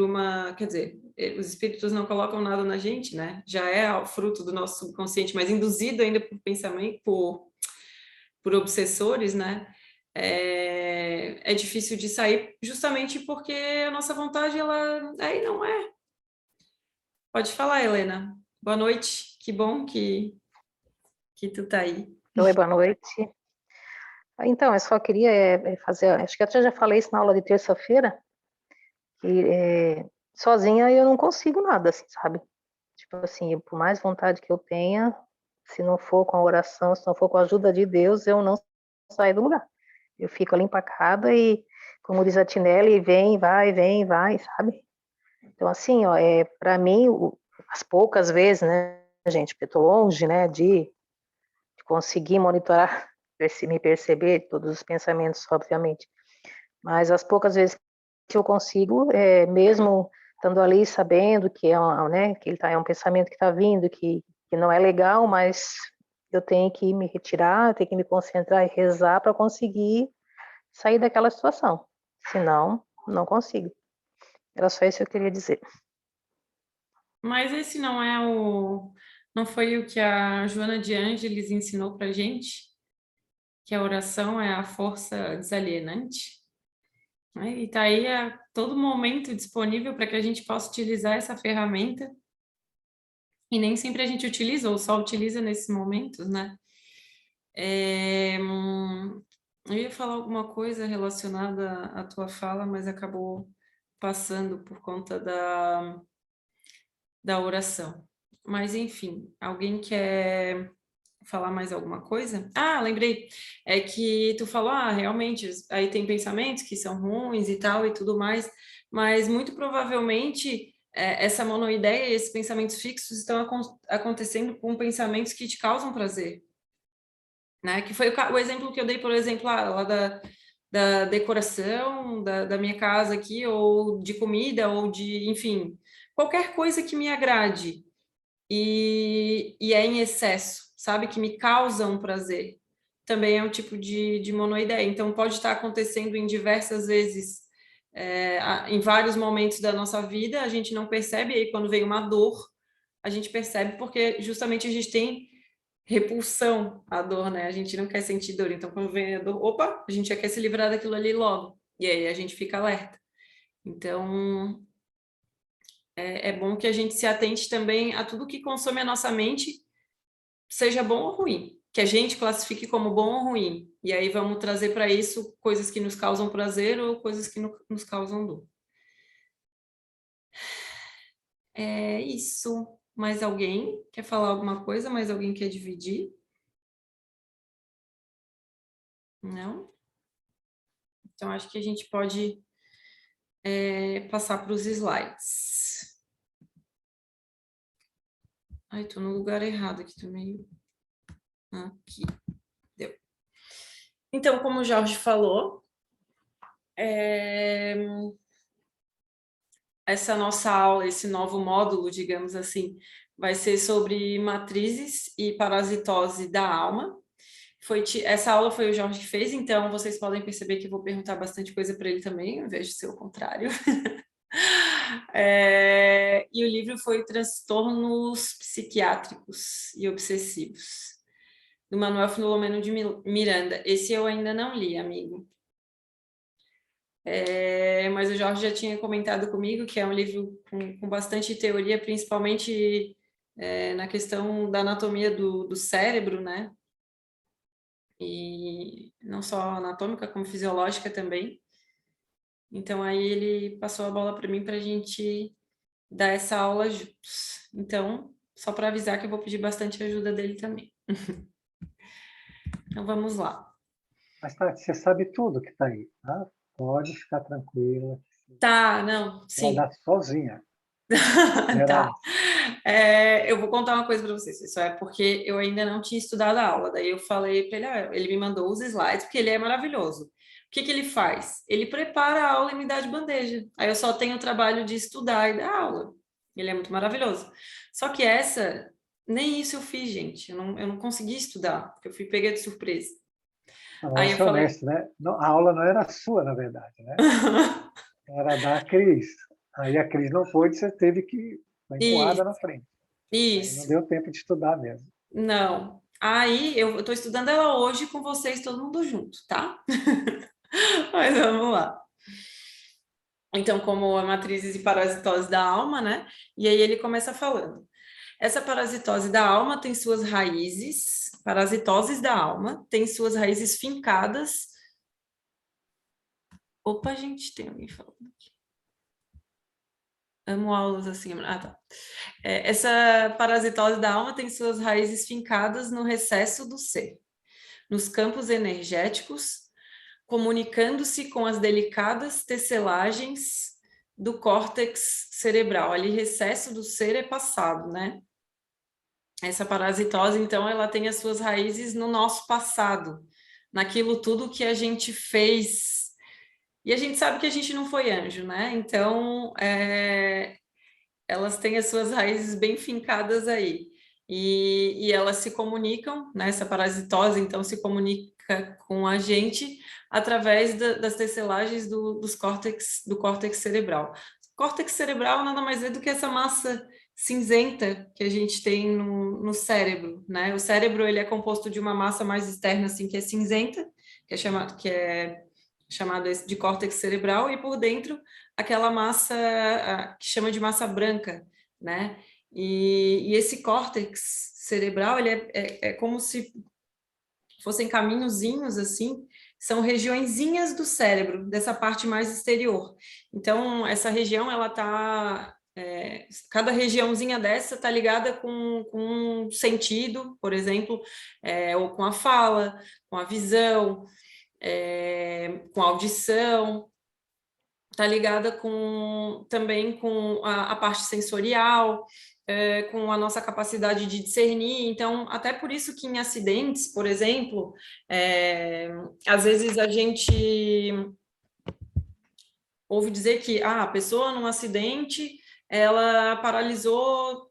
S2: quer dizer, os espíritos não colocam nada na gente, né? Já é o fruto do nosso subconsciente, mas induzido ainda por pensamento, por obsessores, né? É difícil de sair justamente porque a nossa vontade, ela aí não é. Pode falar, Helena. Boa noite. Que bom que tu tá aí.
S7: Oi, boa noite. Então, eu só queria fazer, acho que eu já falei isso na aula de terça-feira, que sozinha eu não consigo nada, assim, sabe? Tipo assim, por mais vontade que eu tenha, se não for com a oração, se não for com a ajuda de Deus, eu não saio do lugar. Eu fico ali empacada e, como diz a Tinelli, vem, vai, sabe? Então, assim, ó, para mim, as poucas vezes, né, gente, porque eu tô longe, né, de conseguir monitorar, me perceber todos os pensamentos, obviamente, mas as poucas vezes que eu consigo, mesmo estando ali sabendo que né, que é um pensamento que está vindo, que não é legal, mas eu tenho que me retirar, eu tenho que me concentrar e rezar para conseguir sair daquela situação, senão não consigo. Era só isso que eu queria dizer.
S2: Mas esse não foi o que a Joana de Ângeles ensinou para gente? Que a oração é a força desalienante? E está aí a todo momento disponível para que a gente possa utilizar essa ferramenta. E nem sempre a gente utiliza, ou só utiliza nesses momentos, né? Eu ia falar alguma coisa relacionada à tua fala, mas acabou passando por conta da oração. Mas, enfim, alguém quer falar mais alguma coisa? Lembrei. É que tu falou, realmente, aí tem pensamentos que são ruins e tal e tudo mais, mas muito provavelmente essa monoideia e esses pensamentos fixos estão acontecendo com pensamentos que te causam prazer, né? Que foi o exemplo que eu dei, por exemplo, lá da decoração da minha casa aqui, ou de comida, ou de, enfim, qualquer coisa que me agrade e é em excesso, sabe? Que me causa um prazer. Também é um tipo de monoideia. Então, pode estar acontecendo em diversas vezes, em vários momentos da nossa vida, a gente não percebe, e aí quando vem uma dor, a gente percebe porque justamente a gente tem repulsão à dor, né? A gente não quer sentir dor. Então, quando vem a dor, opa, a gente já quer se livrar daquilo ali logo. E aí a gente fica alerta. Então, é bom que a gente se atente também a tudo que consome a nossa mente, seja bom ou ruim, que a gente classifique como bom ou ruim. E aí vamos trazer para isso coisas que nos causam prazer ou coisas que nos causam dor. É isso. Mais alguém quer falar alguma coisa? Mais alguém quer dividir? Não? Então, acho que a gente pode passar para os slides. Ai, estou no lugar errado aqui também. Aqui. Deu. Então, como o Jorge falou, essa nossa aula, esse novo módulo, digamos assim, vai ser sobre matrizes e parasitose da alma. Essa aula foi o Jorge que fez, então vocês podem perceber que eu vou perguntar bastante coisa para ele também, ao invés de ser o contrário. E o livro foi Transtornos Psiquiátricos e Obsessivos, do Manuel Filomeno de Miranda. Esse eu ainda não li, amigo. mas o Jorge já tinha comentado comigo que é um livro com bastante teoria, principalmente na questão da anatomia do cérebro, né? E não só anatômica, como fisiológica também. Então, aí ele passou a bola para mim para a gente dar essa aula juntos. Então, só para avisar que eu vou pedir bastante ajuda dele também. Então, vamos lá.
S1: Mas você sabe tudo que está aí, tá? Pode ficar tranquila.
S2: Tá, não,
S1: Você vai
S2: sim.
S1: dar sozinha.
S2: Tá. Eu vou contar uma coisa para vocês. Isso é porque eu ainda não tinha estudado a aula. Daí eu falei para ele, ele me mandou os slides, porque ele é maravilhoso. O que que ele faz? Ele prepara a aula e me dá de bandeja. Aí eu só tenho o trabalho de estudar e dar aula. Ele é muito maravilhoso. Só que nem isso eu fiz, gente. Eu não consegui estudar, porque eu fui pega de surpresa. Aí
S1: Vamos
S2: eu
S1: ser
S2: falei...
S1: honestos, né? A aula não era sua, na verdade, né? Era da Cris. Aí a Cris não pôde, você teve que foi empurrada na frente. Aí não
S2: Isso.
S1: deu tempo de estudar mesmo.
S2: Não. Aí eu estou estudando ela hoje com vocês, todo mundo junto, tá? Mas vamos lá. Então, como a matrizes e parasitose da alma, né? E aí ele começa falando. Essa parasitose da alma tem suas raízes, parasitoses da alma, tem suas raízes fincadas. Opa, gente, tem alguém falando aqui. Amo aulas assim. Ah, tá. Essa parasitose da alma tem suas raízes fincadas no recesso do ser, nos campos energéticos, comunicando-se com as delicadas tecelagens do córtex cerebral. Ali, recesso do ser é passado, né? Essa parasitose, então, ela tem as suas raízes no nosso passado, naquilo tudo que a gente fez. E a gente sabe que a gente não foi anjo, né? Então, elas têm as suas raízes bem fincadas aí. E elas se comunicam, né? Essa parasitose, então, se comunica com a gente através das tecelagens do córtex cerebral. O córtex cerebral nada mais é do que essa massa cinzenta que a gente tem no cérebro, né? O cérebro, ele é composto de uma massa mais externa, assim, que é cinzenta, que é chamado de córtex cerebral, e por dentro aquela massa que chama de massa branca, né? E esse córtex cerebral, ele é como se fossem caminhozinhos assim, são regiõezinhas do cérebro, dessa parte mais exterior. Então, essa região, ela tá... cada regiãozinha dessa está ligada com um sentido, por exemplo, ou com a fala, com a visão, com a audição, está ligada também com a parte sensorial, com a nossa capacidade de discernir. Então, até por isso que em acidentes, por exemplo, às vezes a gente ouve dizer que a pessoa num acidente, ela paralisou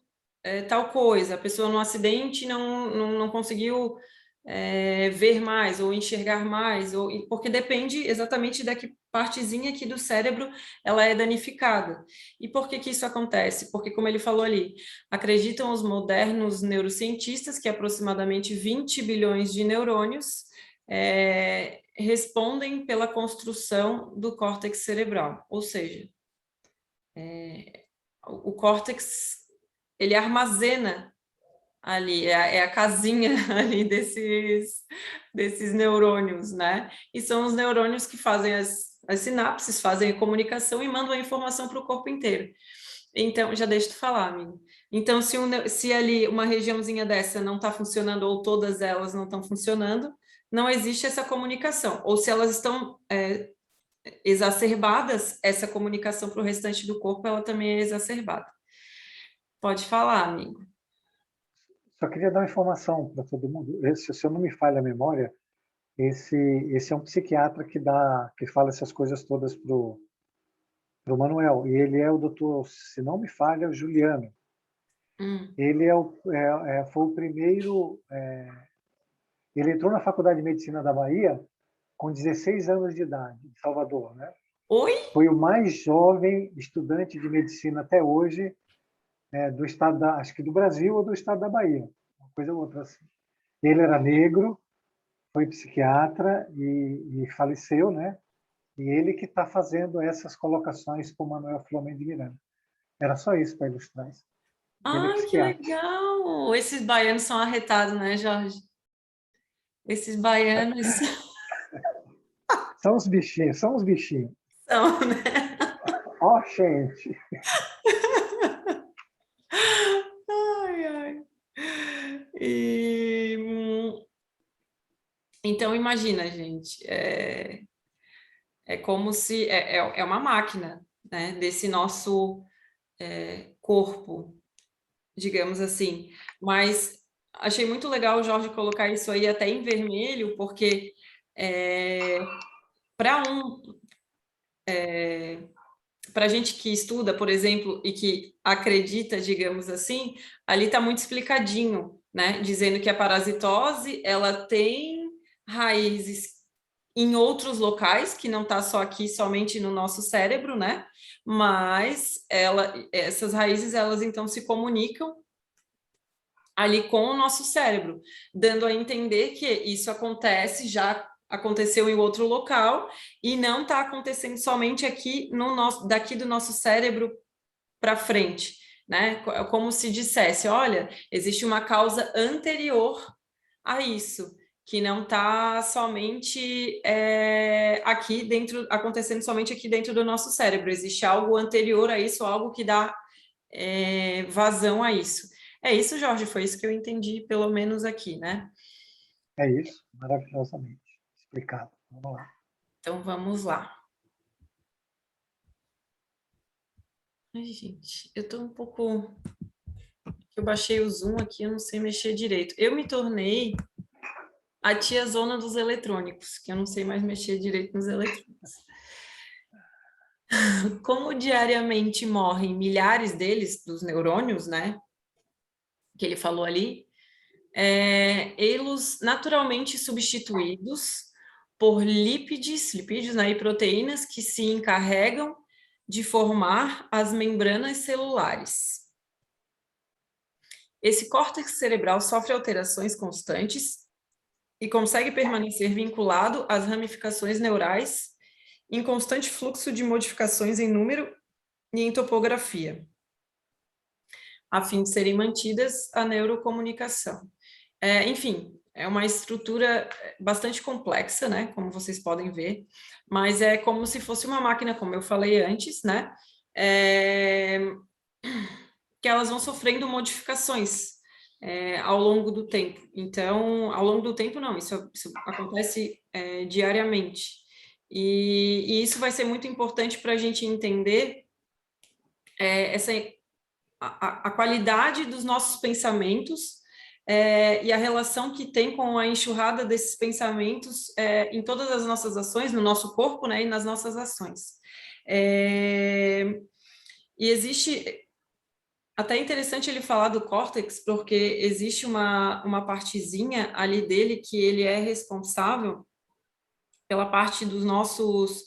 S2: tal coisa, a pessoa num acidente não conseguiu ver mais ou enxergar mais, porque depende exatamente da que partezinha aqui do cérebro ela é danificada. E por que isso acontece? Porque, como ele falou ali, acreditam os modernos neurocientistas que aproximadamente 20 bilhões de neurônios respondem pela construção do córtex cerebral, ou seja, o córtex, ele armazena ali, é a casinha ali desses neurônios, né? E são os neurônios que fazem as sinapses, fazem a comunicação e mandam a informação para o corpo inteiro. Então, já deixa eu falar, amigo. Então, se ali uma regiãozinha dessa não está funcionando, ou todas elas não estão funcionando, não existe essa comunicação. Ou se elas estão exacerbadas, essa comunicação para o restante do corpo, ela também é exacerbada. Pode falar, amigo.
S1: Só queria dar uma informação para todo mundo. Se eu não me falha a memória, esse é um psiquiatra que fala essas coisas todas pro Manuel. E ele é o doutor, se não me falha, o Juliano. Ele foi o primeiro... ele entrou na Faculdade de Medicina da Bahia com 16 anos de idade, em Salvador, né?
S2: Oi?
S1: Foi o mais jovem estudante de medicina até hoje do estado acho que do Brasil ou do estado da Bahia, uma coisa ou outra assim. Ele era negro, foi psiquiatra e faleceu, né? E ele que está fazendo essas colocações com o Manuel Filomeno de Miranda. Era só isso para ilustrar isso. Ele é
S2: Ai, que
S1: psiquiatra.
S2: legal! Esses baianos são arretados, né, Jorge? Esses baianos
S1: São os bichinhos, são os bichinhos.
S2: são, né?
S1: Ó, gente.
S2: Ai, ai. E, então, imagina, gente, é como se é uma máquina, né, desse nosso corpo, digamos assim. Mas achei muito legal o Jorge colocar isso aí até em vermelho, porque para para gente que estuda, por exemplo, e que acredita, digamos assim, ali está muito explicadinho, né? Dizendo que a parasitose ela tem raízes em outros locais, que não está só aqui, somente no nosso cérebro, né? Mas essas raízes, elas então se comunicam ali com o nosso cérebro, dando a entender que isso acontece, já aconteceu em outro local, e não está acontecendo somente aqui daqui do nosso cérebro para frente, né? Como se dissesse, olha, existe uma causa anterior a isso, que não está somente aqui dentro, acontecendo somente aqui dentro do nosso cérebro, existe algo anterior a isso, algo que dá vazão a isso. É isso, Jorge, foi isso que eu entendi, pelo menos aqui, né?
S1: É isso, maravilhosamente explicado. Vamos lá.
S2: Então, vamos lá. Ai, gente, eu tô um pouco... Eu baixei o Zoom aqui, eu não sei mexer direito. Eu me tornei a tiazona dos eletrônicos, que eu não sei mais mexer direito nos eletrônicos. Como diariamente morrem milhares deles, dos neurônios, né? Que ele falou ali, eles naturalmente substituídos por lipídios, né, e proteínas que se encarregam de formar as membranas celulares. Esse córtex cerebral sofre alterações constantes e consegue permanecer vinculado às ramificações neurais em constante fluxo de modificações em número e em topografia, a fim de serem mantidas a neurocomunicação. Enfim, é uma estrutura bastante complexa, né, como vocês podem ver, mas é como se fosse uma máquina, como eu falei antes, né, que elas vão sofrendo modificações ao longo do tempo. Então, ao longo do tempo, não, isso acontece diariamente. E isso vai ser muito importante para a gente entender a qualidade dos nossos pensamentos e a relação que tem com a enxurrada desses pensamentos em todas as nossas ações, no nosso corpo, né, e nas nossas ações. E existe... Até interessante ele falar do córtex, porque existe uma partezinha ali dele que ele é responsável pela parte dos nossos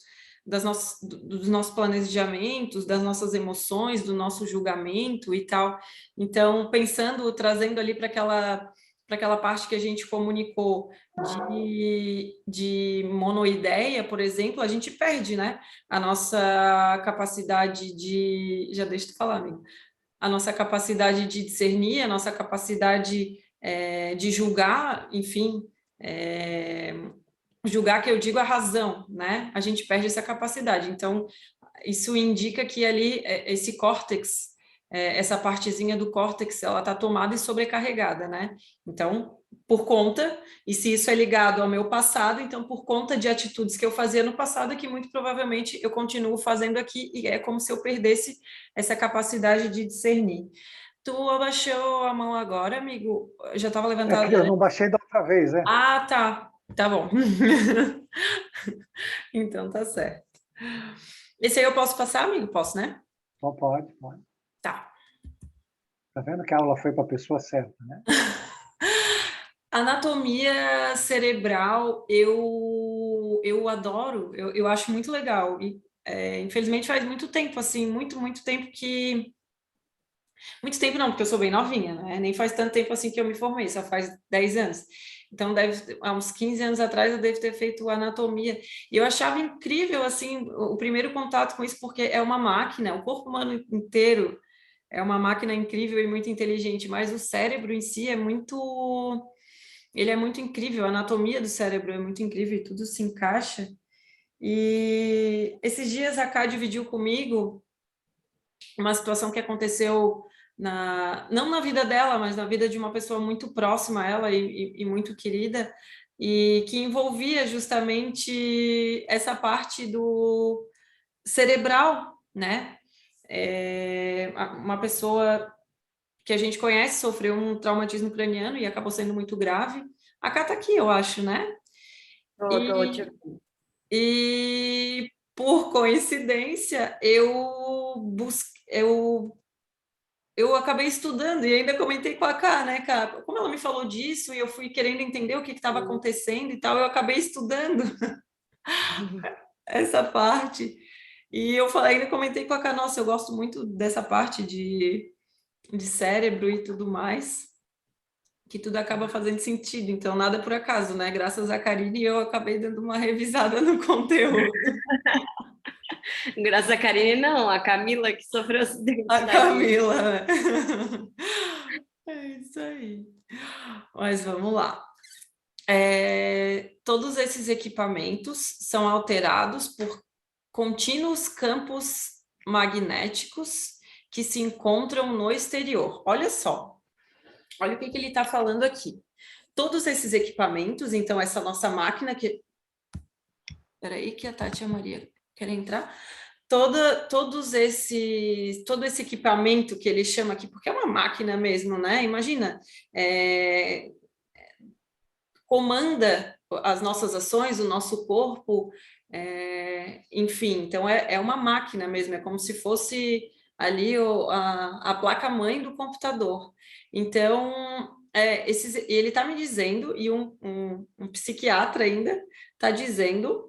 S2: planejamentos, das nossas emoções, do nosso julgamento e tal. Então, trazendo ali para aquela parte que a gente comunicou de monoideia, por exemplo, a gente perde, né? A nossa capacidade de... Já deixa eu falar, amigo. A nossa capacidade de discernir, a nossa capacidade de julgar, enfim, julgar, que eu digo a razão, né? A gente perde essa capacidade. Então, isso indica que ali, esse córtex, essa partezinha do córtex, ela está tomada e sobrecarregada, né? Então, por conta, e se isso é ligado ao meu passado, então, por conta de atitudes que eu fazia no passado, que muito provavelmente eu continuo fazendo aqui, e é como se eu perdesse essa capacidade de discernir. Tu abaixou a mão agora, amigo? Eu já estava levantado.
S1: Eu não baixei da outra vez, né?
S2: Ah, tá. Tá bom. Então tá certo. Esse aí eu posso passar, amigo? Posso, né?
S1: Pode.
S2: Tá.
S1: Tá vendo que a aula foi para a pessoa certa, né?
S2: Anatomia cerebral, eu adoro, eu acho muito legal. E, infelizmente, faz muito tempo, assim, muito tempo que Muito tempo não, porque eu sou bem novinha, né? Nem faz tanto tempo assim que eu me formei, só faz 10 anos. Então, há uns 15 anos atrás, eu devo ter feito anatomia. E eu achava incrível, assim, o primeiro contato com isso, porque é uma máquina, o corpo humano inteiro é uma máquina incrível e muito inteligente, mas o cérebro em si é muito... Ele é muito incrível, a anatomia do cérebro é muito incrível e tudo se encaixa. E esses dias a Ká dividiu comigo uma situação que aconteceu não na vida dela, mas na vida de uma pessoa muito próxima a ela e muito querida, e que envolvia justamente essa parte do cerebral, né? Uma pessoa que a gente conhece sofreu um traumatismo craniano e acabou sendo muito grave. A Cá tá aqui, eu acho, né? E por coincidência, eu acabei estudando e ainda comentei com a Ká, né, Ká? Como ela me falou disso e eu fui querendo entender o que estava acontecendo e tal, eu acabei estudando essa parte. E eu falei, ainda comentei com a Ká, nossa, eu gosto muito dessa parte de cérebro e tudo mais, que tudo acaba fazendo sentido. Então, nada por acaso, né? Graças a Karine, eu acabei dando uma revisada no conteúdo.
S8: Graças a Karine, não, a Camila que sofreu acidente.
S2: A Camila, né? É isso aí. Mas vamos lá. Todos esses equipamentos são alterados por contínuos campos magnéticos que se encontram no exterior. Olha só, olha o que ele está falando aqui. Todos esses equipamentos, então essa nossa máquina que... Espera aí que a Tati e a Maria querem entrar. Todo esse equipamento que ele chama aqui, porque é uma máquina mesmo, né? Imagina, comanda as nossas ações, o nosso corpo, enfim, então é uma máquina mesmo, é como se fosse ali a placa-mãe do computador. Então, ele está me dizendo, e um psiquiatra ainda está dizendo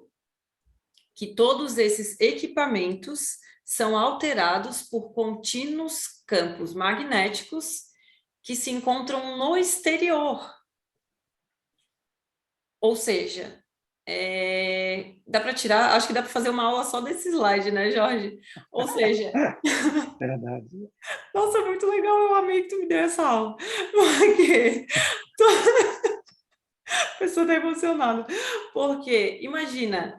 S2: que todos esses equipamentos são alterados por contínuos campos magnéticos que se encontram no exterior. Ou seja, dá para tirar, acho que dá para fazer uma aula só desse slide, né, Jorge? Ou seja...
S1: Verdade.
S2: Nossa, muito legal, eu amei que tu me deu essa aula. Porque... A pessoa está emocionada. Porque, imagina...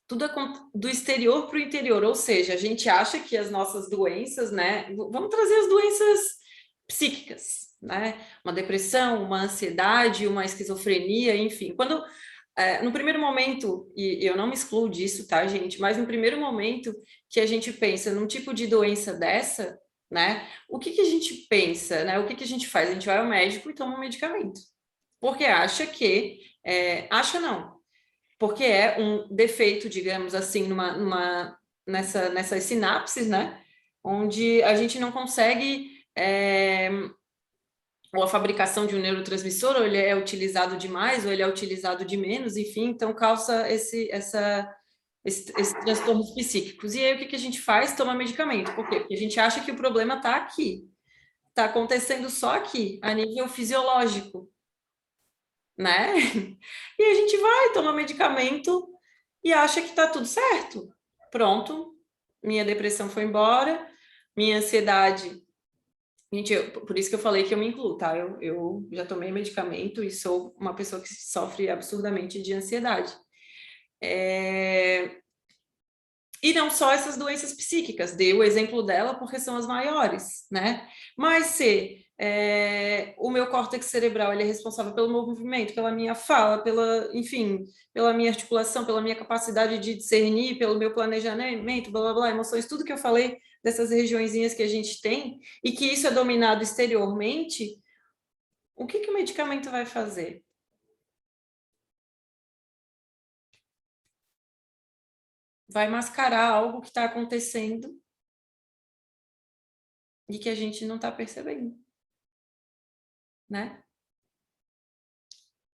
S2: tudo é do exterior para o interior, ou seja, a gente acha que as nossas doenças, né? Vamos trazer as doenças psíquicas, né? Uma depressão, uma ansiedade, uma esquizofrenia, enfim. Quando, no primeiro momento, e eu não me excluo disso, tá, gente? Mas no primeiro momento que a gente pensa num tipo de doença dessa, né? O que a gente pensa, né? O que a gente faz? A gente vai ao médico e toma um medicamento. Porque acha que... acha não. Porque é um defeito, digamos assim, nessas sinapses, né? Onde a gente não consegue, ou a fabricação de um neurotransmissor, ou ele é utilizado demais, ou ele é utilizado de menos, enfim, então causa esses transtornos psíquicos. E aí o que a gente faz? Toma medicamento. Por quê? Porque a gente acha que o problema está aqui, está acontecendo só aqui, a nível fisiológico, né? E a gente vai tomar medicamento e acha que tá tudo certo. Pronto, minha depressão foi embora, minha ansiedade... Gente, por isso que eu falei que eu me incluo, tá? Eu já tomei medicamento e sou uma pessoa que sofre absurdamente de ansiedade. E não só essas doenças psíquicas, dei o exemplo dela porque são as maiores, né? Mas se o meu córtex cerebral ele é responsável pelo meu movimento, pela minha fala, enfim, pela minha articulação, pela minha capacidade de discernir, pelo meu planejamento, blá, blá, blá, emoções, tudo que eu falei dessas regiõezinhas que a gente tem, e que isso é dominado exteriormente, o que o medicamento vai fazer? Vai mascarar algo que está acontecendo e que a gente não está percebendo, né?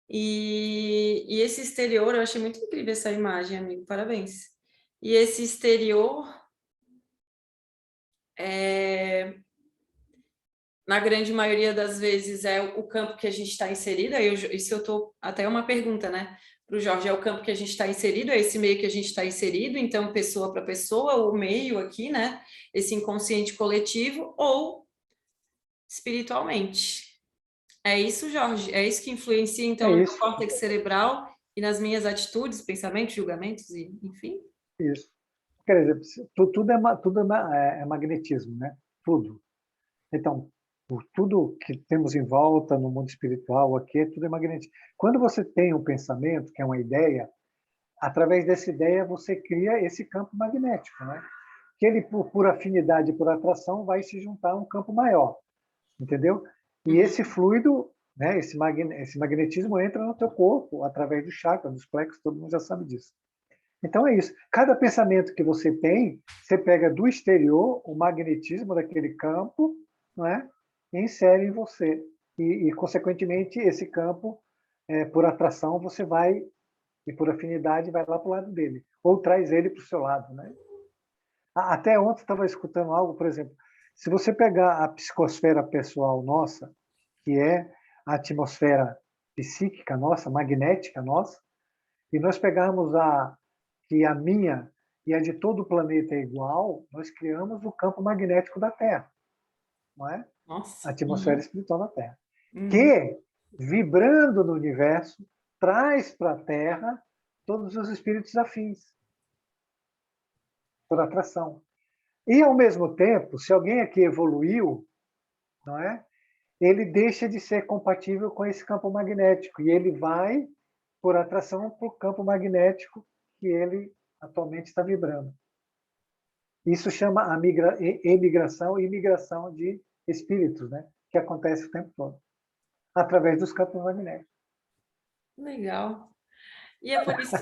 S2: E esse exterior, eu achei muito incrível essa imagem, amigo, parabéns. E esse exterior na grande maioria das vezes é o campo que a gente está inserido, isso eu estou até uma pergunta, né, para o Jorge, é o campo que a gente está inserido, é esse meio que a gente está inserido, então pessoa para pessoa, o meio aqui, né, esse inconsciente coletivo, ou espiritualmente. É isso, Jorge? É isso que influencia, então, no meu córtex cerebral e nas minhas atitudes, pensamentos, julgamentos, e enfim?
S1: Isso. Quer dizer, tudo é magnetismo, né? Tudo. Então, tudo que temos em volta no mundo espiritual aqui, tudo é magnetismo. Quando você tem um pensamento, que é uma ideia, através dessa ideia você cria esse campo magnético, né? Que ele, por afinidade, por atração, vai se juntar a um campo maior, entendeu? E esse fluido, né, esse magnetismo entra no teu corpo através do chakra, dos plexos, todo mundo já sabe disso. Então é isso. Cada pensamento que você tem, você pega do exterior o magnetismo daquele campo, não é? E insere em você. E consequentemente, esse campo, por atração, você vai, e por afinidade, vai lá para o lado dele. Ou traz ele para o seu lado, né? Até ontem eu estava escutando algo, por exemplo, se você pegar a psicosfera pessoal nossa, que é a atmosfera psíquica nossa, magnética nossa, e nós pegarmos que a minha e a de todo o planeta é igual, nós criamos o campo magnético da Terra, não é?
S2: Nossa.
S1: A atmosfera espiritual da Terra. Que, vibrando no universo, traz para a Terra todos os espíritos afins, por atração. E, ao mesmo tempo, se alguém aqui evoluiu, não é? Ele deixa de ser compatível com esse campo magnético e ele vai, por atração, para o campo magnético que ele atualmente está vibrando. Isso chama a emigração e migração de espíritos, né? Que acontece o tempo todo, através dos campos magnéticos.
S2: Legal. E é por isso.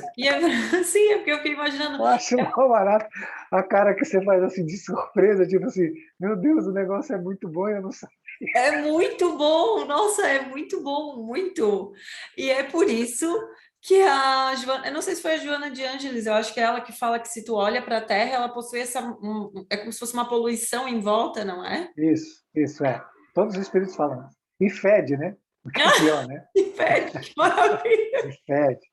S2: Sim, é porque eu fiquei imaginando.
S1: Eu acho mal barato a cara que você faz assim de surpresa, tipo assim, meu Deus, o negócio é muito bom, eu não sei.
S2: É muito bom, nossa, é muito bom, muito. E é por isso que a Joana, eu não sei se foi a Joana de Ângeles, eu acho que é ela que fala que se tu olha para a Terra, ela possui é como se fosse uma poluição em volta, não é?
S1: Isso é. Todos os espíritos falam. E fede, né? O que é pior, né?
S2: E fede, que maravilha.
S1: E fede.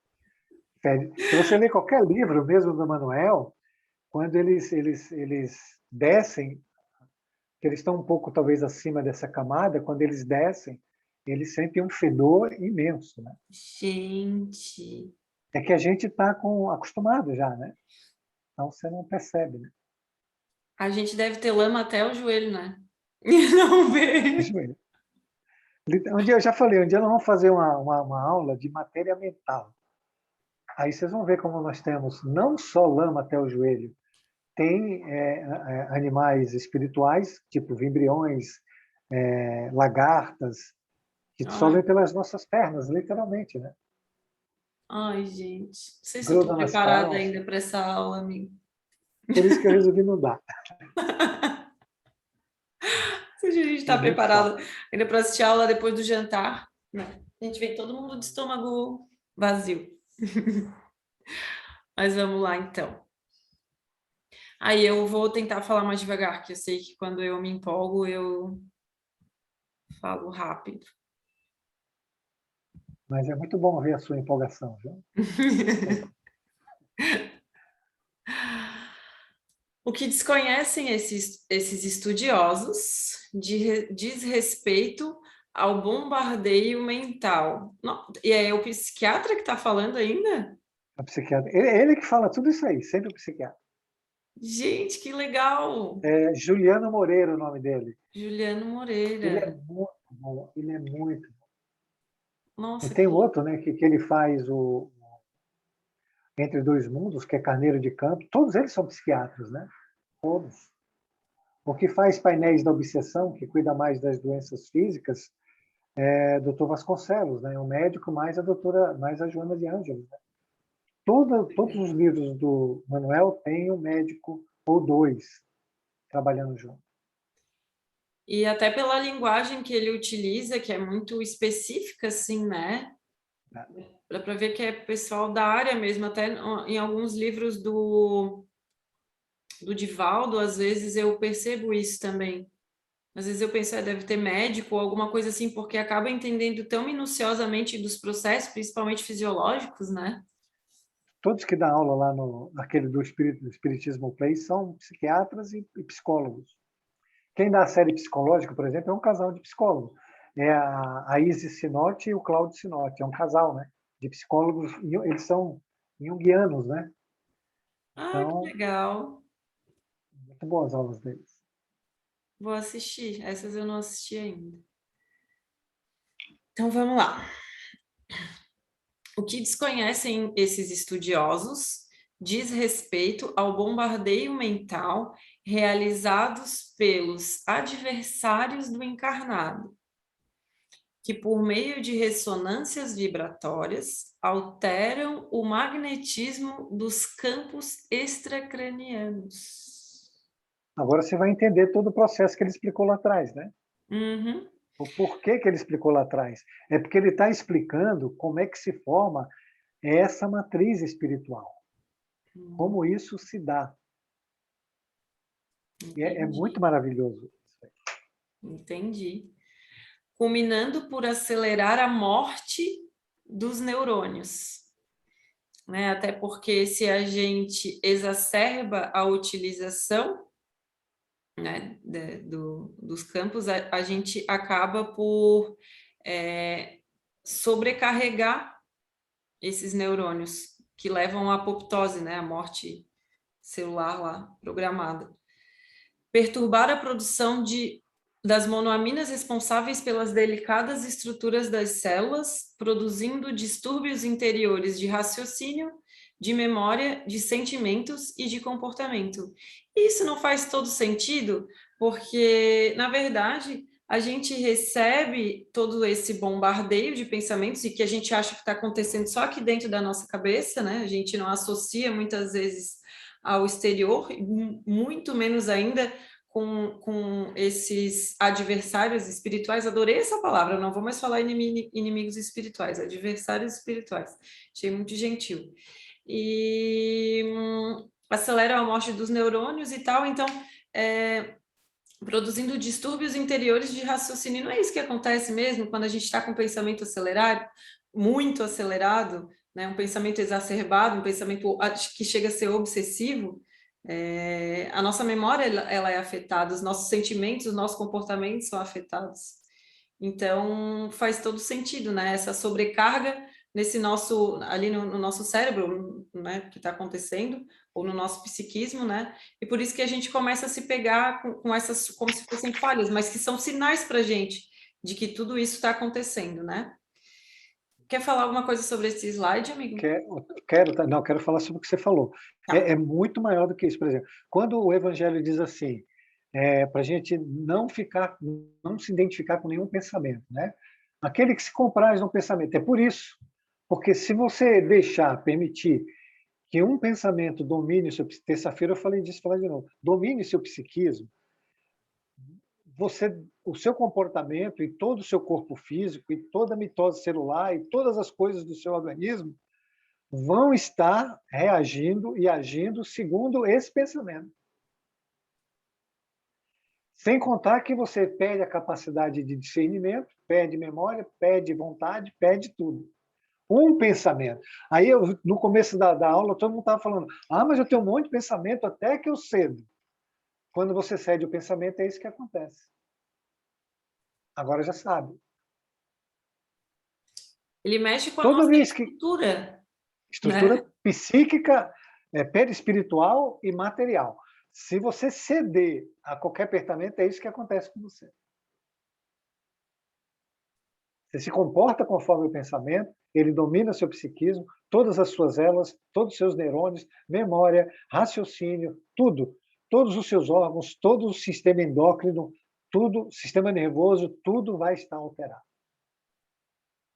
S1: Se você ler qualquer livro, mesmo do Manuel, quando eles descem, que eles estão um pouco talvez acima dessa camada, quando eles descem, eles sentem um fedor imenso, né?
S2: Gente.
S1: É que a gente está acostumado já, né? Então você não percebe, né?
S2: A gente deve ter lama até o joelho, né? E não vê.
S1: Um dia eu já falei, um dia nós vamos fazer uma aula de matéria mental. Aí vocês vão ver como nós temos não só lama até o joelho, tem animais espirituais, tipo vimbriões, lagartas, que sobem pelas nossas pernas, literalmente, né?
S2: Ai, gente. Não sei se eu
S1: Gruda
S2: estou
S1: nas
S2: preparada
S1: calças.
S2: ainda para essa aula, amigo.
S1: Por isso que eu resolvi não dar.
S2: Se a gente está preparado ainda para assistir a aula depois do jantar, né? A gente vê todo mundo de estômago vazio. Mas vamos lá, então. Aí eu vou tentar falar mais devagar, que eu sei que quando eu me empolgo, eu falo rápido.
S1: Mas é muito bom ver a sua empolgação, viu?
S2: O que desconhecem esses estudiosos diz respeito ao bombardeio mental. Não, e é o psiquiatra que está falando ainda?
S1: É o psiquiatra. Ele que fala tudo isso aí, sempre o psiquiatra.
S2: Gente, que legal!
S1: É Juliano Moreira o nome dele.
S2: Juliano Moreira.
S1: Ele é muito bom, ele é muito bom.
S2: Nossa,
S1: e tem outro, né, que ele faz o Entre Dois Mundos, que é Carneiro de Campo. Todos eles são psiquiatras, né? Todos. O que faz Painéis da Obsessão, que cuida mais das doenças físicas, é Dr. Vasconcelos, né? O médico mais a Joana de Ângeles. Né? Todos os livros do Manuel têm um médico ou dois trabalhando junto.
S2: E até pela linguagem que ele utiliza, que é muito específica, assim, né? Dá para ver que é pessoal da área mesmo, até em alguns livros do do Divaldo, às vezes eu percebo isso também. Às vezes eu penso, deve ter médico ou alguma coisa assim, porque acaba entendendo tão minuciosamente dos processos, principalmente fisiológicos, né?
S1: Todos que dão aula lá naquele do Espiritismo Play são psiquiatras e psicólogos. Quem dá a série psicológica, por exemplo, é um casal de psicólogos. É a Isis Sinotti e o Cláudio Sinotti. É um casal, né? De psicólogos. Eles são junguianos, né?
S2: Ah,
S1: Então,
S2: que legal.
S1: muito boas as aulas deles.
S2: Vou assistir. Essas eu não assisti ainda. Então, vamos lá. O que desconhecem esses estudiosos diz respeito ao bombardeio mental realizados pelos adversários do encarnado, que por meio de ressonâncias vibratórias alteram o magnetismo dos campos extracranianos.
S1: Agora você vai entender todo o processo que ele explicou lá atrás, né?
S2: Uhum.
S1: O porquê que ele explicou lá atrás. É porque ele está explicando como é que se forma essa matriz espiritual. Como isso se dá. E é muito maravilhoso.
S2: Entendi. Culminando por acelerar a morte dos neurônios. Né? Até porque se a gente exacerba a utilização, né, dos campos, a gente acaba por sobrecarregar esses neurônios, que levam à apoptose, né, a morte celular lá programada. Perturbar a produção das monoaminas responsáveis pelas delicadas estruturas das células, produzindo distúrbios interiores de raciocínio, de memória, de sentimentos e de comportamento. Isso não faz todo sentido, porque, na verdade, a gente recebe todo esse bombardeio de pensamentos e que a gente acha que está acontecendo só aqui dentro da nossa cabeça, né? A gente não associa muitas vezes ao exterior, muito menos ainda com esses adversários espirituais. Adorei essa palavra, não vou mais falar inimigos espirituais, adversários espirituais. Achei muito gentil. E acelera a morte dos neurônios e tal, então, produzindo distúrbios interiores de raciocínio. Não é isso que acontece mesmo quando a gente está com o pensamento acelerado, muito acelerado, né? Um pensamento exacerbado, um pensamento que chega a ser obsessivo? A nossa memória ela é afetada, os nossos sentimentos, os nossos comportamentos são afetados. Então, faz todo sentido, né? Essa sobrecarga nesse ali no nosso cérebro, né, que está acontecendo, ou no nosso psiquismo, né? E por isso que a gente começa a se pegar com essas, como se fossem falhas, mas que são sinais para a gente de que tudo isso está acontecendo, né? Quer falar alguma coisa sobre esse slide, amigo?
S1: Quero falar sobre o que você falou.
S2: Tá.
S1: É muito maior do que isso. Por exemplo, quando o Evangelho diz assim, para a gente não se identificar com nenhum pensamento, né? Aquele que se compraz no pensamento. É por isso. Porque se você permitir que um pensamento domine seu... Terça-feira eu falei disso, falar de novo. Domine seu psiquismo, o seu comportamento e todo o seu corpo físico e toda a mitose celular e todas as coisas do seu organismo vão estar reagindo e agindo segundo esse pensamento. Sem contar que você perde a capacidade de discernimento, perde memória, perde vontade, perde tudo. Um pensamento. Aí, no começo da aula, todo mundo estava falando, mas eu tenho um monte de pensamento até que eu cedo. Quando você cede o pensamento, é isso que acontece. Agora já sabe.
S2: Ele mexe com a nossa estrutura.
S1: Estrutura,
S2: né?
S1: Psíquica, perispiritual e material. Se você ceder a qualquer pensamento, é isso que acontece com você. Você se comporta conforme o pensamento, ele domina seu psiquismo, todas as suas células, todos os seus neurônios, memória, raciocínio, tudo. Todos os seus órgãos, todo o sistema endócrino, tudo, sistema nervoso, tudo vai estar alterado.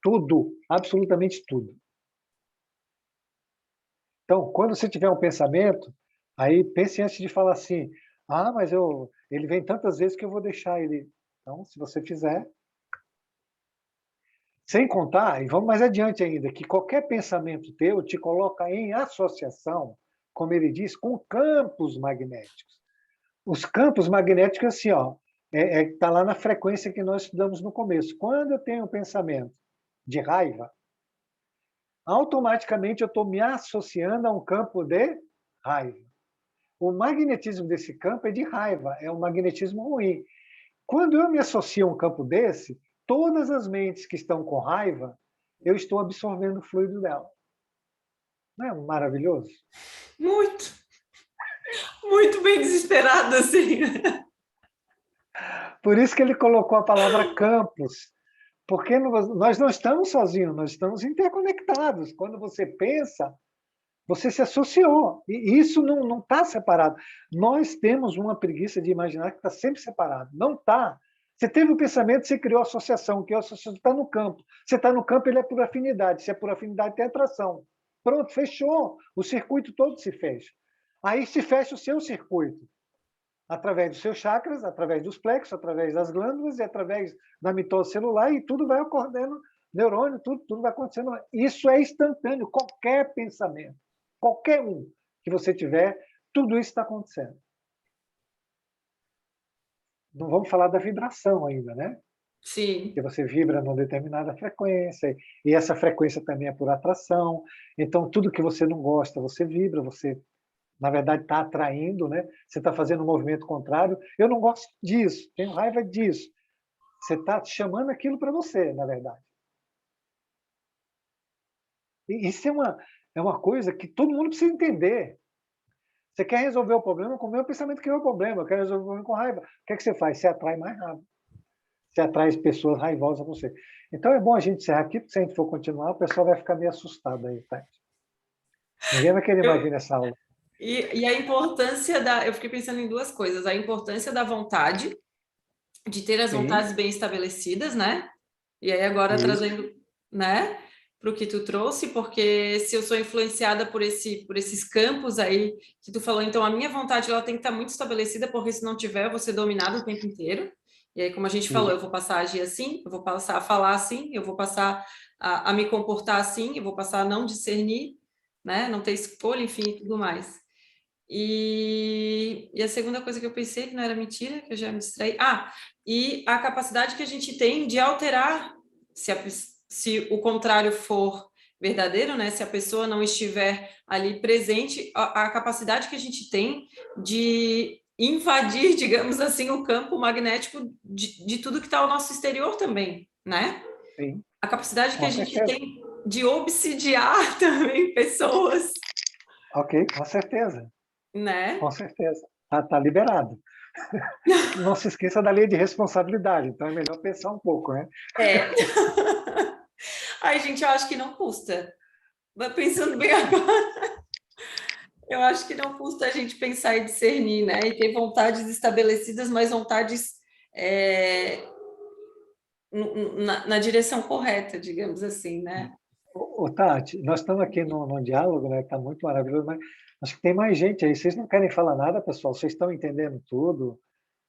S1: Tudo, absolutamente tudo. Então, quando você tiver um pensamento, aí pense antes de falar assim, mas ele vem tantas vezes que eu vou deixar ele. Então, se você fizer... Sem contar, e vamos mais adiante ainda, que qualquer pensamento teu te coloca em associação como ele diz, com campos magnéticos. Os campos magnéticos, assim, ó, tá lá na frequência que nós estudamos no começo. Quando eu tenho um pensamento de raiva, automaticamente eu estou me associando a um campo de raiva. O magnetismo desse campo é de raiva, é um magnetismo ruim. Quando eu me associo a um campo desse, todas as mentes que estão com raiva, eu estou absorvendo o fluido dela. Não é maravilhoso?
S2: Muito, muito bem desesperado, assim.
S1: Por isso que ele colocou a palavra campos, porque nós não estamos sozinhos, nós estamos interconectados. Quando você pensa, você se associou. E isso não está separado. Nós temos uma preguiça de imaginar que está sempre separado. Não está. Você teve o pensamento, você criou a associação, que a associação está no campo. Você está no campo, ele é por afinidade. Se é por afinidade, tem atração. Pronto, fechou. O circuito todo se fecha. Aí se fecha o seu circuito. Através dos seus chakras, através dos plexos, através das glândulas e através da mitose celular, e tudo vai ocorrendo, neurônio, tudo vai acontecendo. Isso é instantâneo, qualquer pensamento, qualquer um que você tiver, tudo isso está acontecendo. Não vamos falar da vibração ainda, né?
S2: Sim.
S1: Porque você vibra numa determinada frequência, e essa frequência também é por atração. Então, tudo que você não gosta, você vibra, você na verdade, está atraindo, né? Você está fazendo um movimento contrário. Eu não gosto disso, tenho raiva disso. Você está chamando aquilo para você, na verdade. E isso é uma coisa que todo mundo precisa entender. Você quer resolver o problema com o meu pensamento que é o problema. Eu quero resolver o problema com raiva. O que é que você faz? Você atrai mais raiva. Você atrai pessoas raivosas a você. Então, é bom a gente encerrar aqui, porque se a gente for continuar, o pessoal vai ficar meio assustado aí, tá? Ninguém vai querer mais vir nessa aula.
S2: E a importância eu fiquei pensando em duas coisas. A importância da vontade, de ter as vontades bem estabelecidas, né? E aí agora trazendo, né, para o que tu trouxe, porque se eu sou influenciada por esses campos aí que tu falou, então a minha vontade ela tem que estar muito estabelecida, porque se não tiver, eu vou ser dominada o tempo inteiro. E aí, como a gente falou, eu vou passar a agir assim, eu vou passar a falar assim, eu vou passar a me comportar assim, eu vou passar a não discernir, né? Não ter escolha, enfim, e tudo mais. E a segunda coisa que eu pensei, que não era mentira, que eu já me distraí. E a capacidade que a gente tem de alterar, se o contrário for verdadeiro, né? Se a pessoa não estiver ali presente, a capacidade que a gente tem de invadir, digamos assim, o campo magnético de tudo que está ao nosso exterior também, né?
S1: Sim.
S2: A capacidade que a gente tem de obsidiar também pessoas.
S1: Ok, com certeza.
S2: Né?
S1: Com certeza. Tá liberado. Não se esqueça da lei de responsabilidade, então é melhor pensar um pouco, né?
S2: Ai, gente, eu acho que não custa. Pensando bem agora, eu acho que não custa a gente pensar e discernir, né? E ter vontades estabelecidas, mas vontades na direção correta, digamos assim, né?
S1: Ô, Tati, nós estamos aqui no diálogo, né? Está muito maravilhoso, mas acho que tem mais gente aí. Vocês não querem falar nada, pessoal? Vocês estão entendendo tudo?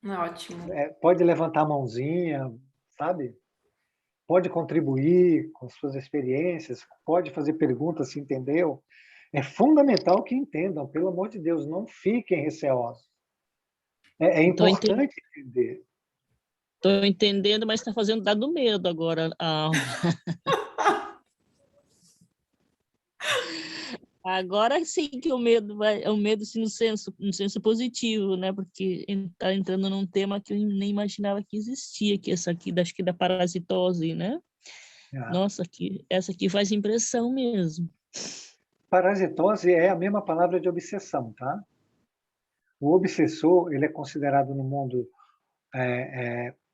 S2: Ótimo.
S1: Pode levantar a mãozinha, sabe? Pode contribuir com suas experiências, pode fazer perguntas, se entendeu? É fundamental que entendam, pelo amor de Deus, não fiquem receosos. É importante entender.
S3: Estou entendendo, mas está fazendo dado medo agora. Agora sim que o medo vai, é um medo assim, no senso positivo, né? Porque está entrando num tema que eu nem imaginava que existia, que essa aqui, acho que da parasitose, né? Nossa, essa aqui faz impressão mesmo.
S1: Parasitose é a mesma palavra de obsessão, tá? O obsessor, ele é considerado no mundo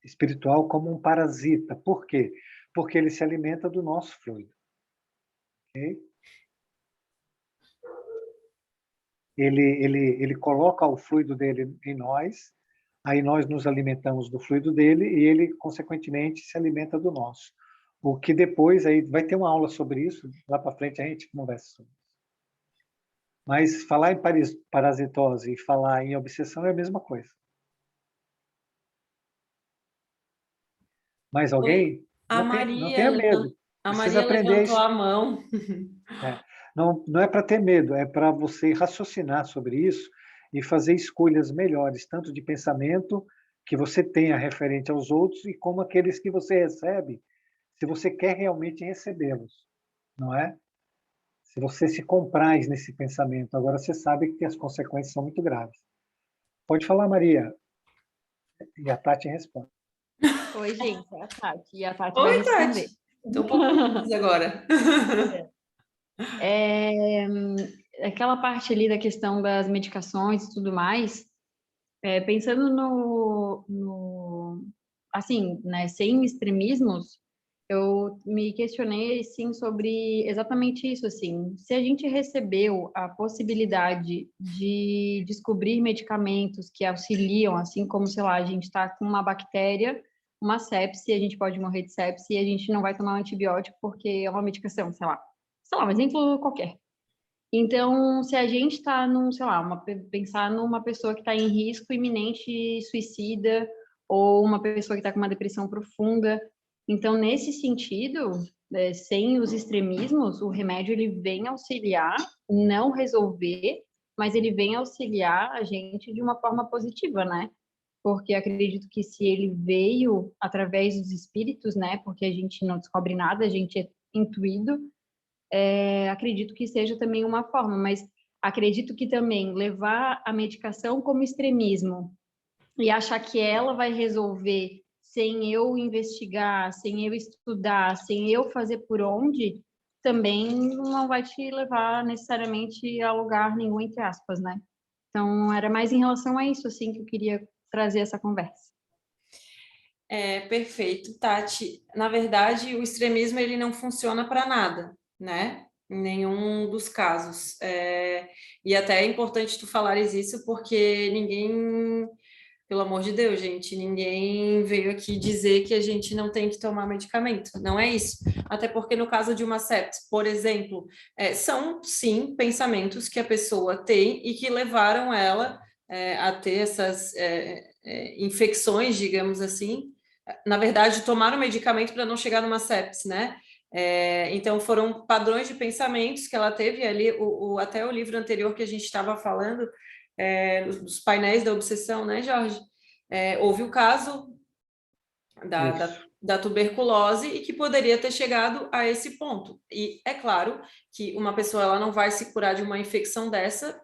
S1: espiritual como um parasita. Por quê? Porque ele se alimenta do nosso fluido. Okay? Ele coloca o fluido dele em nós, aí nós nos alimentamos do fluido dele e ele, consequentemente, se alimenta do nosso. O que depois, aí vai ter uma aula sobre isso, lá para frente a gente conversa sobre isso. Mas falar em parasitose e falar em obsessão é a mesma coisa. Mais alguém?
S2: A
S1: não tenha medo.
S2: A
S1: Precisa
S2: Maria
S1: aprender
S2: levantou a mão.
S1: Não é para ter medo, é para você raciocinar sobre isso e fazer escolhas melhores, tanto de pensamento que você tenha referente aos outros e como aqueles que você recebe, se você quer realmente recebê-los, não é? Se você se compraz nesse pensamento, agora você sabe que as consequências são muito graves. Pode falar, Maria, e a Tati responde.
S8: Oi, gente, é a Tati. E a Tati vai
S2: Oi,
S8: responder.
S2: Tati. Estou um pouco confusa agora.
S8: Aquela parte ali da questão das medicações e tudo mais, pensando assim, né, sem extremismos, eu me questionei, sim, sobre exatamente isso, assim, se a gente recebeu a possibilidade de descobrir medicamentos que auxiliam, assim como, sei lá, a gente está com uma bactéria, uma sepse, a gente pode morrer de sepse e a gente não vai tomar um antibiótico porque é uma medicação, sei lá, um exemplo qualquer. Então, se a gente está sei lá, pensar numa pessoa que está em risco iminente suicida ou uma pessoa que está com uma depressão profunda, então, nesse sentido, sem os extremismos, o remédio ele vem auxiliar, não resolver, mas ele vem auxiliar a gente de uma forma positiva, né? Porque acredito que se ele veio através dos espíritos, né? Porque a gente não descobre nada, a gente é intuído, acredito que seja também uma forma, mas acredito que também levar a medicação como extremismo e achar que ela vai resolver sem eu investigar, sem eu estudar, sem eu fazer por onde, também não vai te levar necessariamente a lugar nenhum, entre aspas, né? Então, era mais em relação a isso, assim, que eu queria trazer essa conversa.
S2: Perfeito, Tati. Na verdade, o extremismo ele não funciona para nada, né? Em nenhum dos casos. E até é importante tu falares isso, porque ninguém, pelo amor de Deus, gente, ninguém veio aqui dizer que a gente não tem que tomar medicamento. Não é isso. Até porque no caso de uma sepse, por exemplo, são sim pensamentos que a pessoa tem e que levaram ela a ter essas infecções, digamos assim. Na verdade, tomaram medicamento para não chegar numa sepse, né? Então, foram padrões de pensamentos que ela teve ali, até o livro anterior que a gente estava falando, dos painéis da obsessão, né, Jorge? Houve o caso da tuberculose e que poderia ter chegado a esse ponto. E é claro que uma pessoa ela não vai se curar de uma infecção dessa,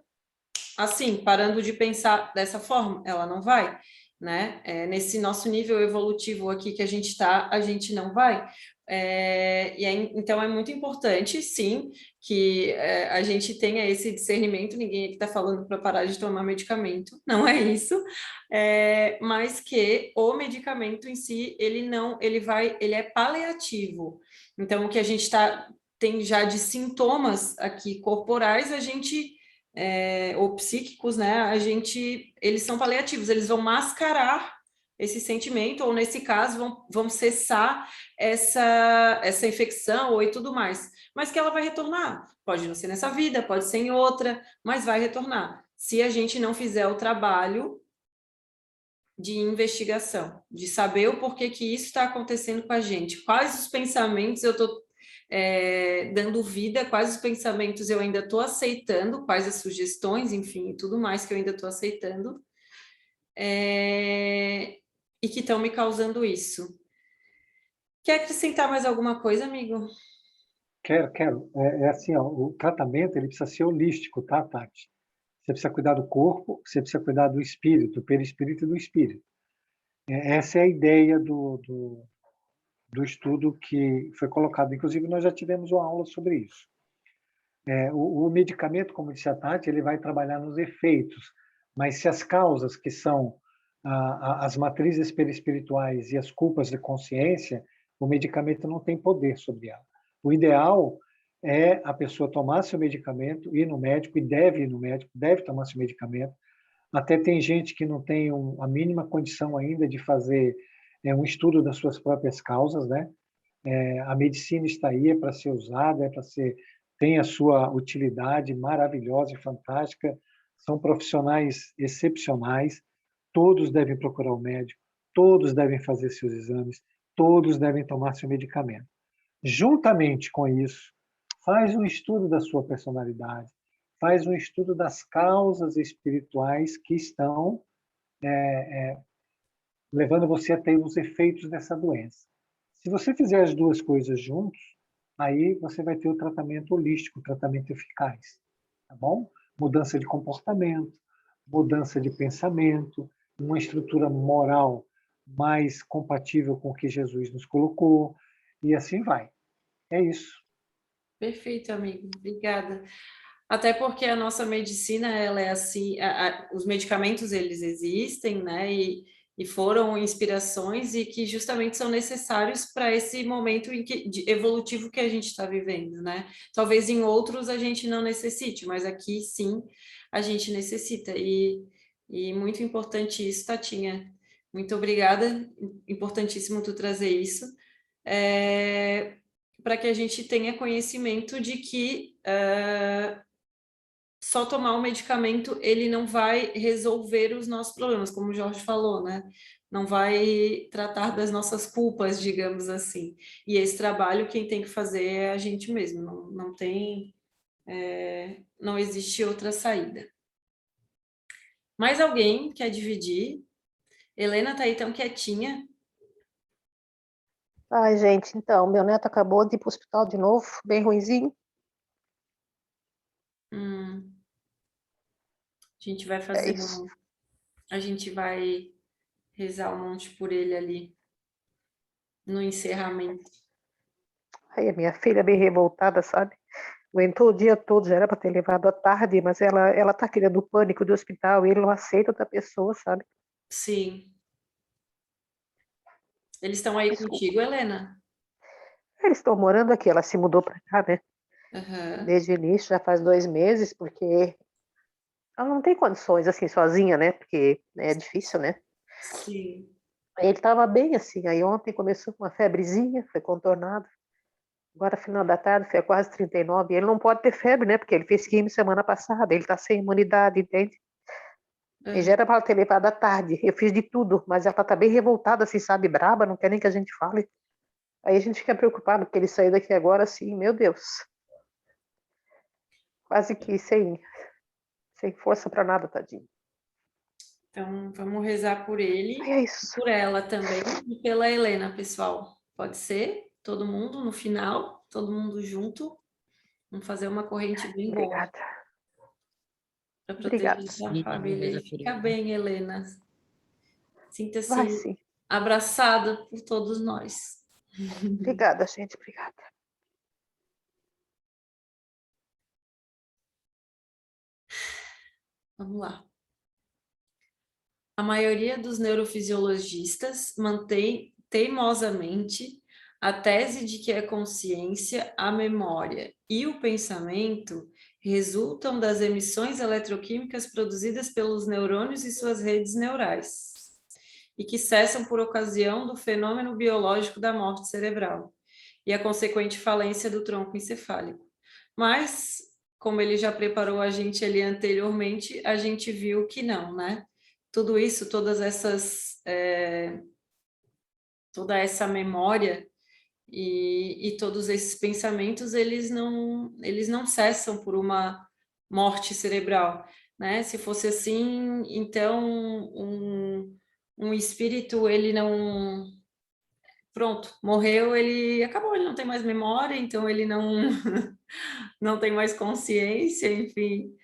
S2: assim, parando de pensar dessa forma, ela não vai. Né? Nesse nosso nível evolutivo aqui que a gente está, a gente não vai. Então, é muito importante, sim, que a gente tenha esse discernimento. Ninguém aqui está falando para parar de tomar medicamento, não é isso, mas que o medicamento em si, ele é paliativo. Então, o que a gente tem já de sintomas aqui corporais, a gente... ou psíquicos, né? Eles são paliativos, eles vão mascarar esse sentimento, ou nesse caso vão cessar essa infecção ou e tudo mais, mas que ela vai retornar. Pode não ser nessa vida, pode ser em outra, mas vai retornar. Se a gente não fizer o trabalho de investigação, de saber o porquê que isso está acontecendo com a gente, quais os pensamentos eu estou dando vida, quais os pensamentos eu ainda estou aceitando, quais as sugestões, enfim, e tudo mais que eu ainda estou aceitando, e que estão me causando isso. Quer acrescentar mais alguma coisa, amigo?
S1: Quero. Assim, ó, o tratamento ele precisa ser holístico, tá, Tati? Você precisa cuidar do corpo, você precisa cuidar do espírito, do perispírito e do espírito. Essa é a ideia do estudo que foi colocado. Inclusive, nós já tivemos uma aula sobre isso. O medicamento, como disse a Tati, ele vai trabalhar nos efeitos, mas se as causas, que são as matrizes perispirituais e as culpas de consciência, o medicamento não tem poder sobre ela. O ideal é a pessoa tomar seu medicamento, ir no médico, e deve ir no médico, deve tomar seu medicamento. Até tem gente que não tem a mínima condição ainda de fazer um estudo das suas próprias causas, né? A medicina está aí, é para ser usada, tem a sua utilidade maravilhosa e fantástica, são profissionais excepcionais, todos devem procurar o médico, todos devem fazer seus exames, todos devem tomar seu medicamento. Juntamente com isso, faz um estudo da sua personalidade, faz um estudo das causas espirituais que estão levando você a ter os efeitos dessa doença. Se você fizer as duas coisas juntos, aí você vai ter o tratamento holístico, o tratamento eficaz, tá bom? Mudança de comportamento, mudança de pensamento, uma estrutura moral mais compatível com o que Jesus nos colocou, e assim vai. É isso.
S2: Perfeito, amigo. Obrigada. Até porque a nossa medicina, ela é assim, os medicamentos, eles existem, né, e foram inspirações e que justamente são necessários para esse momento evolutivo que a gente está vivendo, né? Talvez em outros a gente não necessite, mas aqui sim a gente necessita. E muito importante isso, Tatinha. Muito obrigada. Importantíssimo tu trazer isso. Para que a gente tenha conhecimento de que só tomar o medicamento, ele não vai resolver os nossos problemas, como o Jorge falou, né? Não vai tratar das nossas culpas, digamos assim. E esse trabalho, quem tem que fazer é a gente mesmo, não tem... não existe outra saída. Mais alguém quer dividir? Helena tá aí tão quietinha.
S7: Ai, gente, então, meu neto acabou de ir para o hospital de novo, bem ruinzinho.
S2: A gente vai
S7: É
S2: fazer
S7: isso.
S2: a gente vai rezar um monte por ele ali no encerramento.
S7: Aí a minha filha bem revoltada, sabe? Aguentou o dia todo, já era para ter levado à tarde, mas ela tá criando o pânico do hospital e ele não aceita outra pessoa, sabe?
S2: Sim. Eles estão aí
S7: Desculpa.
S2: contigo, Helena?
S7: Eles estão morando aqui, ela se mudou para cá, né?
S2: Uhum.
S7: Desde o início, já faz 2 meses, porque ela não tem condições, assim, sozinha, né? Porque é difícil, né?
S2: Sim.
S7: Ele estava bem, assim, aí ontem começou com uma febrezinha, foi contornado. Agora, final da tarde, foi quase 39. Ele não pode ter febre, né? Porque ele fez quimio semana passada, ele tá sem imunidade, entende? E já era para ela ter levado à tarde. Eu fiz de tudo, mas ela tá bem revoltada, assim, sabe? Braba, não quer nem que a gente fale. Aí a gente fica preocupado, porque ele saiu daqui agora, assim, meu Deus. Quase que sem força para nada, tadinho.
S2: Então, vamos rezar por ele,
S7: É isso.
S2: por ela também e pela Helena, pessoal. Pode ser? Todo mundo no final, todo mundo junto. Vamos fazer uma corrente bem boa.
S7: Obrigada.
S2: Para proteger
S7: Obrigada.
S2: a família. E fica bem, Helena.
S7: Vai
S2: Sinta-se
S7: sim.
S2: abraçada por todos nós.
S7: Obrigada, gente. Obrigada.
S2: Vamos lá. A maioria dos neurofisiologistas mantém teimosamente a tese de que a consciência, a memória e o pensamento resultam das emissões eletroquímicas produzidas pelos neurônios e suas redes neurais, e que cessam por ocasião do fenômeno biológico da morte cerebral e a consequente falência do tronco encefálico. Mas, como ele já preparou a gente ali anteriormente, a gente viu que não, né? Tudo isso, toda essa memória e todos esses pensamentos, eles não cessam por uma morte cerebral, né? Se fosse assim, então um espírito, ele não... Pronto, morreu, ele acabou, ele não tem mais memória, então ele não tem mais consciência, enfim.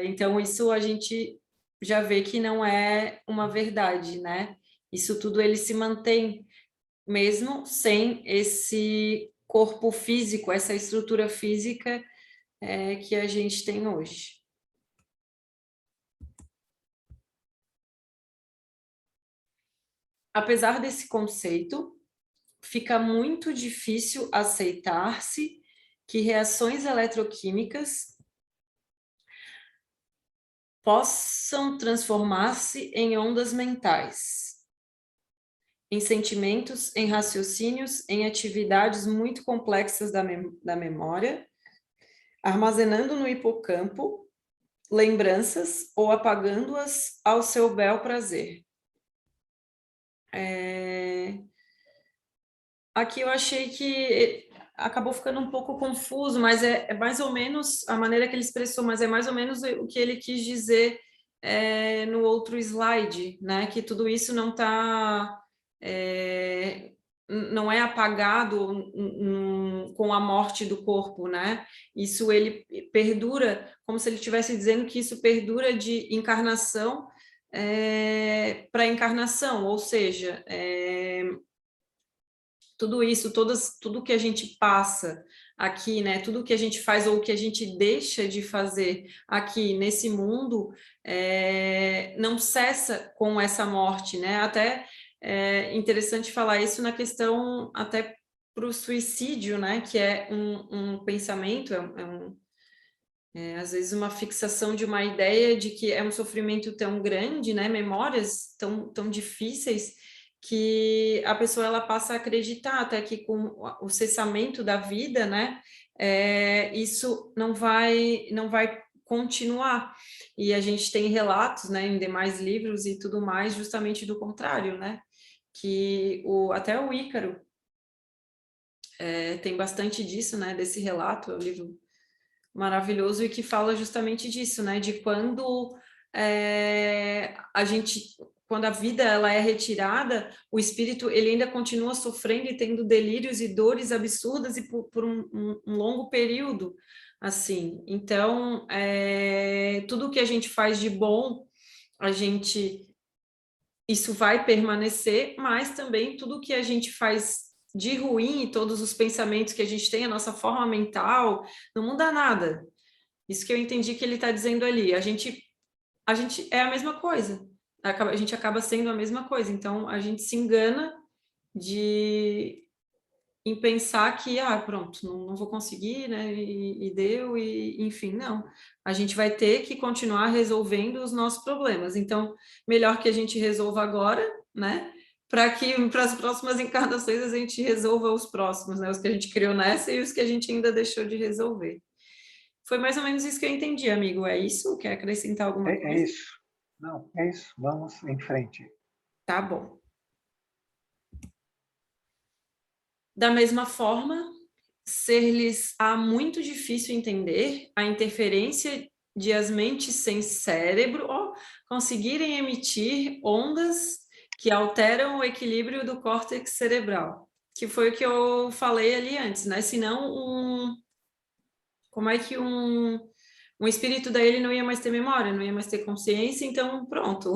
S2: Então, isso a gente já vê que não é uma verdade, né? Isso tudo ele se mantém mesmo sem esse corpo físico, essa estrutura física que a gente tem hoje. Apesar desse conceito, fica muito difícil aceitar-se que reações eletroquímicas possam transformar-se em ondas mentais, em sentimentos, em raciocínios, em atividades muito complexas da memória, armazenando no hipocampo lembranças ou apagando-as ao seu bel prazer. Aqui eu achei que acabou ficando um pouco confuso, mas é mais ou menos a maneira que ele expressou, mas é mais ou menos o que ele quis dizer no outro slide, né? Que tudo isso não está... não é apagado com a morte do corpo, né? Isso ele perdura, como se ele estivesse dizendo que isso perdura de encarnação para encarnação, ou seja, tudo isso, tudo que a gente passa aqui, né? Tudo que a gente faz ou que a gente deixa de fazer aqui nesse mundo não cessa com essa morte, né? Até é interessante falar isso na questão até para o suicídio, né? Que é um pensamento, às vezes uma fixação de uma ideia de que é um sofrimento tão grande, né? Memórias tão difíceis que a pessoa ela passa a acreditar até que com o cessamento da vida, né? Isso não vai continuar. E a gente tem relatos, né, em demais livros e tudo mais, justamente do contrário, né? Que até o Ícaro tem bastante disso, né? Desse relato, é um livro maravilhoso e que fala justamente disso, né? De quando quando a vida ela é retirada, o espírito ele ainda continua sofrendo e tendo delírios e dores absurdas e por um longo período, assim. Então, tudo que a gente faz de bom, isso vai permanecer, mas também tudo que a gente faz de ruim, todos os pensamentos que a gente tem, a nossa forma mental, não muda nada. Isso que eu entendi que ele está dizendo ali. A gente é a mesma coisa. A gente acaba sendo a mesma coisa. Então, a gente se engana em pensar que, pronto, não vou conseguir, né? E deu, e enfim, não. A gente vai ter que continuar resolvendo os nossos problemas. Então, melhor que a gente resolva agora, né? Para que para as próximas encarnações a gente resolva os próximos, né? Os que a gente criou nessa e os que a gente ainda deixou de resolver. Foi mais ou menos isso que eu entendi, amigo. É isso? Quer acrescentar alguma coisa?
S1: É isso. Não, é isso. Vamos em frente.
S2: Tá bom. Da mesma forma, ser-lhes-á muito difícil entender a interferência de as mentes sem cérebro conseguirem emitir ondas que alteram o equilíbrio do córtex cerebral, que foi o que eu falei ali antes, né? Senão, como é que um espírito dele não ia mais ter memória, não ia mais ter consciência, então pronto.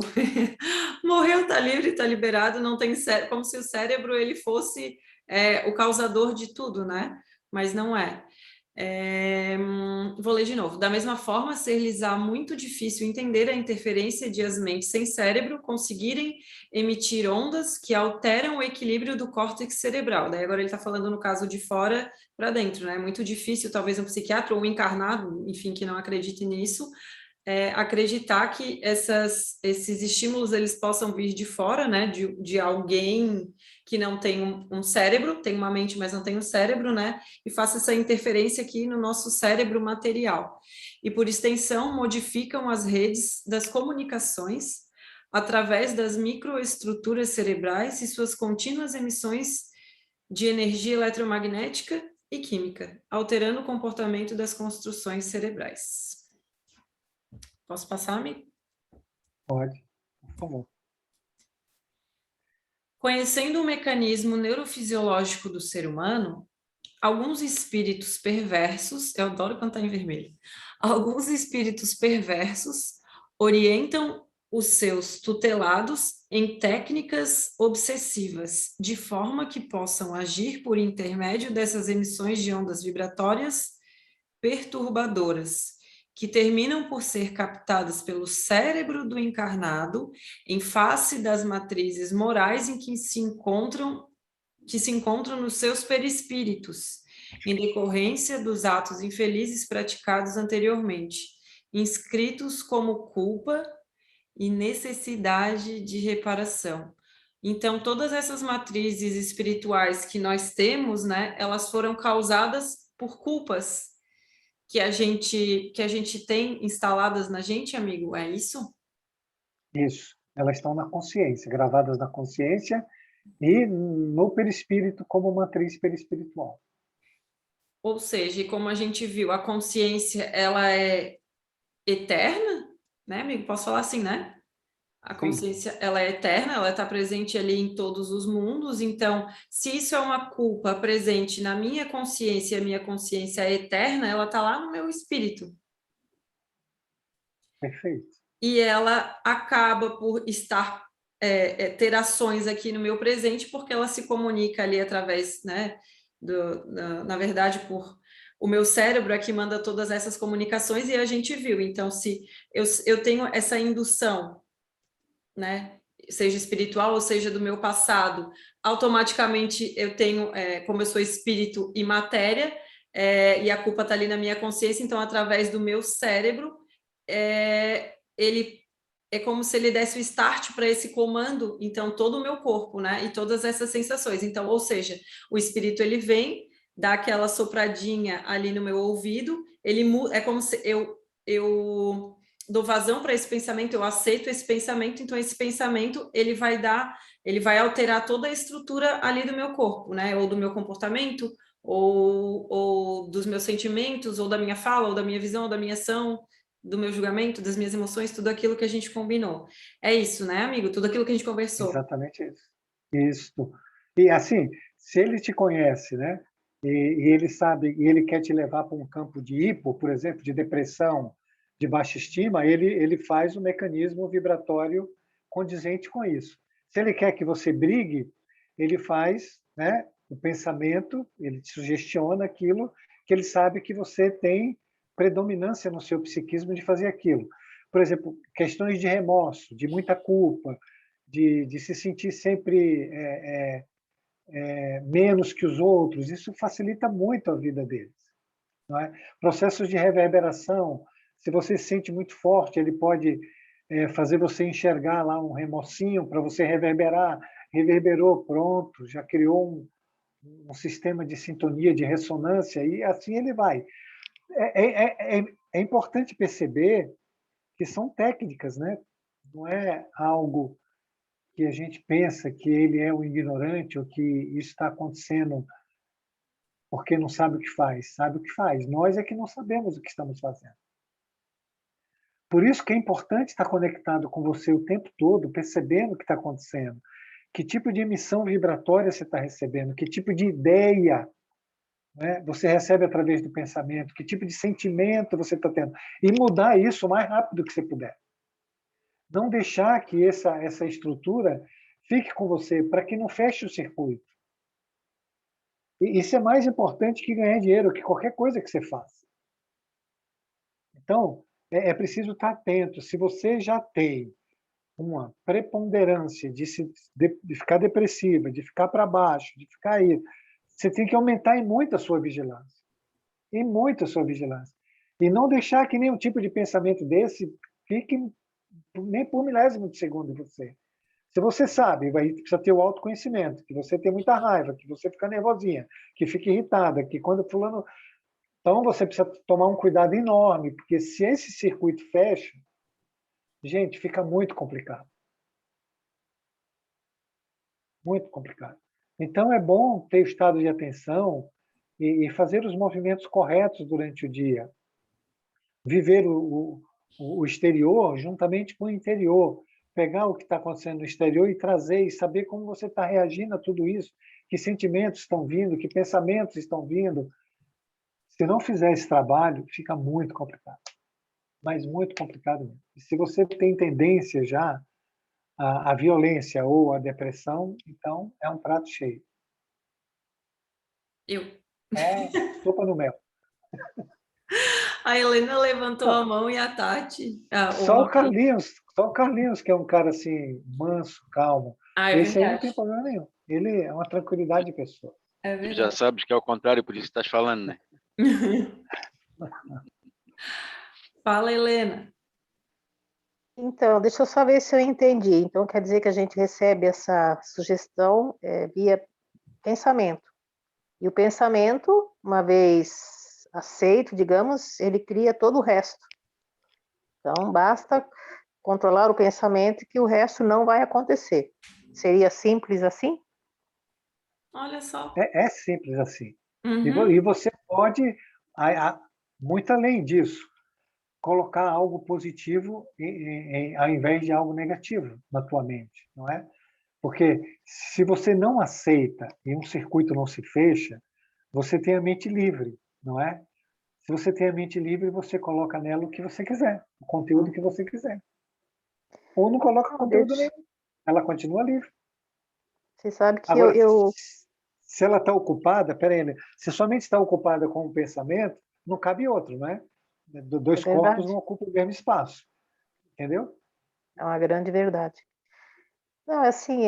S2: Morreu, tá livre, tá liberado, não tem como se o cérebro ele fosse o causador de tudo, né? Mas não é. Vou ler de novo. Da mesma forma, ser-lhes-á muito difícil entender a interferência de as mentes sem cérebro conseguirem emitir ondas que alteram o equilíbrio do córtex cerebral. Daí agora ele está falando no caso de fora para dentro, né? É muito difícil, talvez um psiquiatra ou um encarnado, enfim, que não acredite nisso, acreditar que esses estímulos eles possam vir de fora, né? De alguém que não tem um cérebro, tem uma mente, mas não tem um cérebro, né? E faça essa interferência aqui no nosso cérebro material. E, por extensão, modificam as redes das comunicações através das microestruturas cerebrais e suas contínuas emissões de energia eletromagnética e química, alterando o comportamento das construções cerebrais. Posso passar, amigo?
S1: Pode, por favor.
S2: Conhecendo o mecanismo neurofisiológico do ser humano, alguns espíritos perversos, eu adoro quando está em vermelho, alguns espíritos perversos orientam os seus tutelados em técnicas obsessivas, de forma que possam agir por intermédio dessas emissões de ondas vibratórias perturbadoras, que terminam por ser captadas pelo cérebro do encarnado em face das matrizes morais em que se encontram nos seus perispíritos, em decorrência dos atos infelizes praticados anteriormente, inscritos como culpa e necessidade de reparação. Então, todas essas matrizes espirituais que nós temos, né, elas foram causadas por culpas que a gente tem instaladas na gente, amigo, é isso?
S1: Isso. Elas estão na consciência, gravadas na consciência e no perispírito como matriz perispiritual.
S2: Ou seja, e como a gente viu, a consciência, ela é eterna, né, amigo? Posso falar assim, né? A
S1: Sim,
S2: consciência, ela é eterna, ela está presente ali em todos os mundos. Então, se isso é uma culpa presente na minha consciência, e a minha consciência é eterna, ela está lá no meu espírito.
S1: perfeito.
S2: E ela acaba por estar ter ações aqui no meu presente, porque ela se comunica ali através, né, na verdade, por o meu cérebro é que manda todas essas comunicações e a gente viu. Então, se eu tenho essa indução, né, seja espiritual ou seja do meu passado, automaticamente eu tenho, como eu sou espírito e matéria, e a culpa está ali na minha consciência, então, através do meu cérebro, ele é como se ele desse o start para esse comando, então, todo o meu corpo, né? E todas essas sensações. Então, ou seja, o espírito ele vem, dá aquela sopradinha ali no meu ouvido, ele é como se eu dou vazão para esse pensamento, eu aceito esse pensamento, então esse pensamento ele vai alterar toda a estrutura ali do meu corpo, né? Ou do meu comportamento, ou dos meus sentimentos, ou da minha fala, ou da minha visão, ou da minha ação, do meu julgamento, das minhas emoções, tudo aquilo que a gente combinou. É isso, né, amigo? Tudo aquilo que a gente conversou.
S1: Exatamente isso. Isso. E assim, se ele te conhece, né? E ele sabe, e ele quer te levar para um campo de hipo, por exemplo, de depressão, de baixa estima, ele faz um mecanismo vibratório condizente com isso. Se ele quer que você brigue, ele faz, né, o pensamento, ele te sugestiona aquilo que ele sabe que você tem predominância no seu psiquismo de fazer aquilo. Por exemplo, questões de remorso, de muita culpa, de se sentir sempre menos que os outros, isso facilita muito a vida deles. Não é? Processos de reverberação, se você se sente muito forte, ele pode fazer você enxergar lá um remorsinho para você reverberar, reverberou, pronto, já criou um sistema de sintonia, de ressonância, e assim ele vai. É importante perceber que são técnicas, né? Não é algo que a gente pensa que ele é um ignorante ou que isso está acontecendo porque não sabe o que faz. Sabe o que faz. Nós é que não sabemos o que estamos fazendo. Por isso que é importante estar conectado com você o tempo todo, percebendo o que está acontecendo. Que tipo de emissão vibratória você está recebendo, que tipo de ideia, né, você recebe através do pensamento, que tipo de sentimento você está tendo. E mudar isso o mais rápido que você puder. Não deixar que essa estrutura fique com você, para que não feche o circuito. E isso é mais importante que ganhar dinheiro, que qualquer coisa que você faça. Então, é preciso estar atento. Se você já tem uma preponderância de ficar depressiva, de ficar para baixo, de ficar aí, você tem que aumentar em muito a sua vigilância. Em muito a sua vigilância. E não deixar que nenhum tipo de pensamento desse fique nem por milésimo de segundo em você. Se você sabe, aí precisa ter o autoconhecimento, que você tem muita raiva, que você fica nervosinha, que fica irritada, que quando fulano... Então, você precisa tomar um cuidado enorme, porque se esse circuito fecha, gente, fica muito complicado. Muito complicado. Então, é bom ter o estado de atenção e fazer os movimentos corretos durante o dia. Viver o exterior juntamente com o interior. Pegar o que está acontecendo no exterior e trazer e saber como você está reagindo a tudo isso, que sentimentos estão vindo, que pensamentos estão vindo. Se não fizer esse trabalho, fica muito complicado. Mas muito complicado mesmo. E se você tem tendência já à violência ou à depressão, então é um prato cheio.
S2: Eu.
S1: Sopa no mel.
S2: A Helena levantou a mão e a Tati.
S1: Só o Carlinhos, que é um cara assim, manso, calmo.
S2: É
S1: Esse aí não
S2: verdade.
S1: tem problema nenhum. Ele é uma tranquilidade de pessoa.
S2: É
S4: Tu já
S2: verdade.
S4: sabes que é o contrário, por isso que estás falando, né?
S2: Fala, Helena.
S7: Então, deixa eu só ver se eu entendi. Então, quer dizer que a gente recebe essa sugestão via pensamento. E o pensamento, uma vez aceito, digamos, ele cria todo o resto. Então, basta controlar o pensamento que o resto não vai acontecer. Seria simples assim?
S2: Olha só.
S1: É simples assim.
S2: Uhum.
S1: E você pode, muito além disso, colocar algo positivo ao invés de algo negativo na tua mente, não é? Porque se você não aceita e um circuito não se fecha, você tem a mente livre, não é? Se você tem a mente livre, você coloca nela o que você quiser, o conteúdo que você quiser. Ou não coloca
S7: Não,
S1: conteúdo
S7: deixa.
S1: nenhum, ela continua livre.
S7: Você sabe que
S1: Agora,
S7: eu
S1: se ela está ocupada, peraí, né? Se somente está ocupada com um pensamento, não cabe outro, não é?
S7: é
S1: Dois corpos
S7: verdade,
S1: não ocupam o mesmo espaço, entendeu?
S7: é uma grande verdade. Não, assim,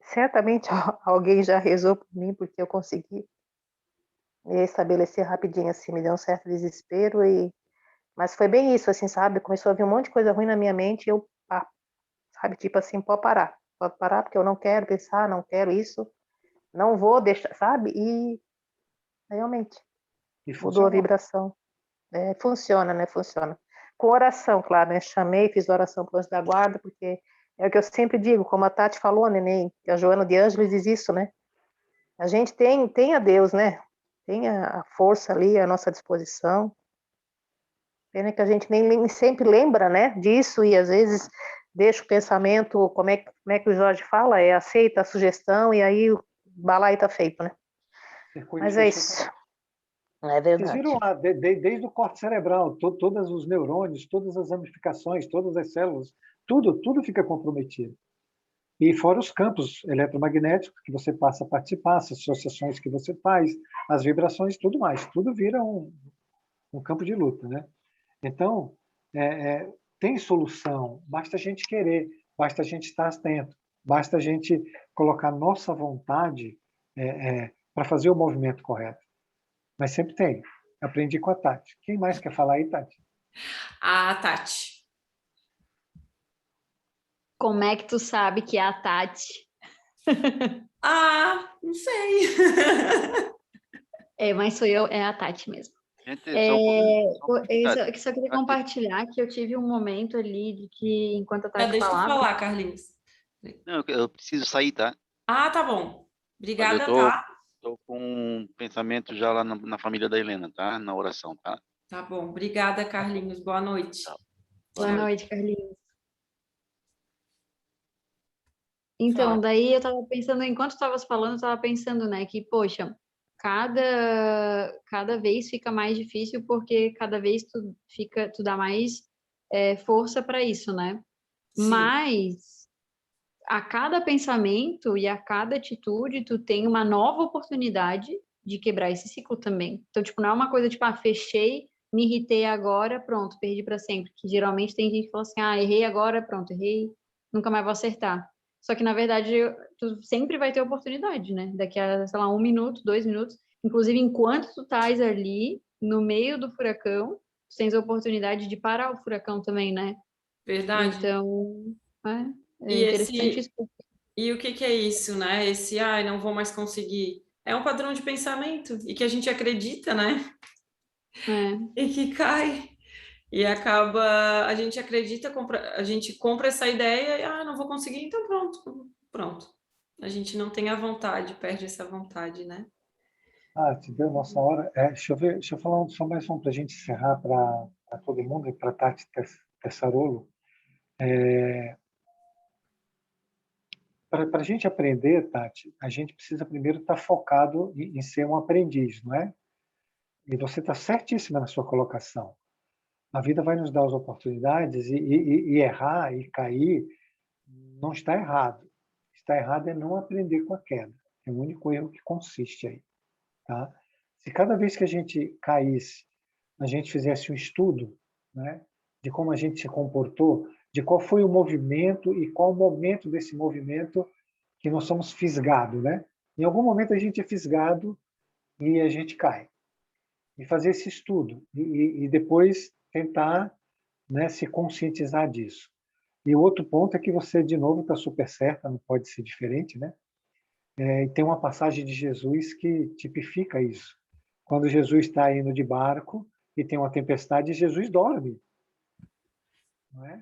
S7: certamente alguém já rezou por mim, porque eu consegui estabelecer rapidinho, assim, me deu um certo desespero, mas foi bem isso, assim, sabe? Começou a vir um monte de coisa ruim na minha mente e eu, sabe, tipo assim, pode parar, porque eu não quero pensar, não quero isso, não vou deixar, sabe? E realmente
S1: E
S7: mudou a
S1: funcionou.
S7: vibração. Funciona, né? Funciona. Com oração, claro, né? Chamei, fiz oração para o anjo da guarda, porque é o que eu sempre digo, como a Tati falou, neném, que a Joana de Ângeles diz isso, né? A gente tem a Deus, né? Tem a força ali à nossa disposição. Pena que a gente nem sempre lembra, né, disso e às vezes deixa o pensamento, como é que o Jorge fala, aceita a sugestão e aí o balaio tá feito, né?
S1: O circuito
S7: Mas é
S1: fechou.
S7: isso, é
S1: Vocês
S7: verdade.
S1: viram lá, desde o corte cerebral, todos os neurônios, todas as ramificações, todas as células, tudo fica comprometido. E fora os campos eletromagnéticos que você passa a participar, as associações que você faz, as vibrações, tudo mais, tudo vira um campo de luta, né? Então, tem solução, basta a gente querer, basta a gente estar atento, basta a gente colocar nossa vontade para fazer o movimento correto. Mas sempre tem. Aprendi com a Tati. Quem mais quer falar aí, Tati?
S2: A Tati.
S8: Como é que tu sabe que é a Tati?
S2: Ah, não sei.
S8: Mas sou eu, é a Tati mesmo.
S4: Gente, só um pouquinho. Só um pouquinho,
S8: Eu
S4: Tati.
S8: só queria
S4: Tati,
S8: compartilhar que eu tive um momento ali de que, enquanto a Tati
S2: Deixa eu
S8: falava,
S2: falar, Carlinhos.
S4: não, eu preciso sair, tá?
S2: Ah, tá bom.
S4: Olha, eu
S2: Obrigada,
S4: tô,
S2: tá?
S4: tô com um pensamento já lá na família da Helena, tá? Na oração, tá?
S2: Tá bom. Obrigada, Carlinhos. Boa noite.
S4: Tchau. Boa
S8: boa
S4: noite.
S8: noite, Carlinhos. Então,
S2: Fala.
S8: daí eu tava pensando, enquanto tu estavas falando, eu tava pensando, né, que, poxa, cada vez fica mais difícil porque cada vez tu dá mais força para isso, né?
S2: Sim,
S8: Mas a cada pensamento e a cada atitude, tu tem uma nova oportunidade de quebrar esse ciclo também. Então, tipo, não é uma coisa tipo, fechei, me irritei agora, pronto, perdi para sempre. Que geralmente tem gente que fala assim, errei agora, pronto, errei, nunca mais vou acertar. Só que, na verdade, tu sempre vai ter oportunidade, né? Daqui a, sei lá, 1 minuto, 2 minutos. Inclusive, enquanto tu estás ali, no meio do furacão, tu tens a oportunidade de parar o furacão também, né?
S2: verdade.
S8: Então, é
S2: E
S8: interessante
S2: esse
S8: isso.
S2: e o que que é isso, né? Esse, ai, não vou mais conseguir. É um padrão de pensamento e que a gente acredita, né?
S8: É.
S2: E que cai. E acaba, a gente acredita, a gente compra essa ideia e, não vou conseguir, então pronto, pronto. A gente não tem a vontade, perde essa vontade, né?
S1: Tati, deu nossa hora. Deixa eu falar só mais um para a gente encerrar para todo mundo e para a Tati Tessarolo. Para a gente aprender, Tati, a gente precisa primeiro estar focado em ser um aprendiz, não é? E você está certíssima na sua colocação. A vida vai nos dar as oportunidades e errar e cair não está errado. Está errado é não aprender com a queda. É o único erro que consiste aí. Tá? Se cada vez que a gente caísse, a gente fizesse um estudo, né, de como a gente se comportou, de qual foi o movimento e qual o momento desse movimento que nós somos fisgados, né? Em algum momento a gente é fisgado e a gente cai. E fazer esse estudo e depois tentar, né, se conscientizar disso. E o outro ponto é que você, de novo, está super certa, não pode ser diferente, né? E tem uma passagem de Jesus que tipifica isso. Quando Jesus está indo de barco e tem uma tempestade, Jesus dorme. Não é?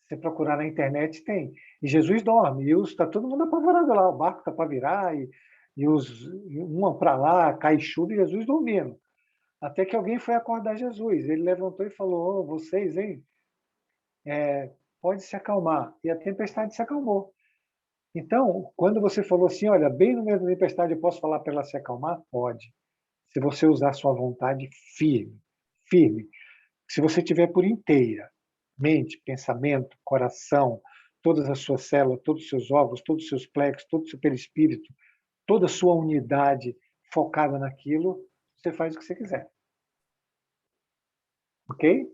S1: Se você procurar na internet, tem. E Jesus dorme. E está todo mundo apavorado lá. O barco está para virar E uma para lá, cai chuva, e Jesus dormindo. Até que alguém foi acordar Jesus. Ele levantou e falou: "Oh, vocês, hein? Pode se acalmar." E a tempestade se acalmou. Então, quando você falou assim, olha, bem no meio da tempestade eu posso falar para ela se acalmar? Pode. Se você usar sua vontade firme, firme. Se você tiver por inteira, mente, pensamento, coração, todas as suas células, todos os seus órgãos, todos os seus plexos, todo o seu perispírito, toda a sua unidade focada naquilo, você faz o que você quiser. Ok?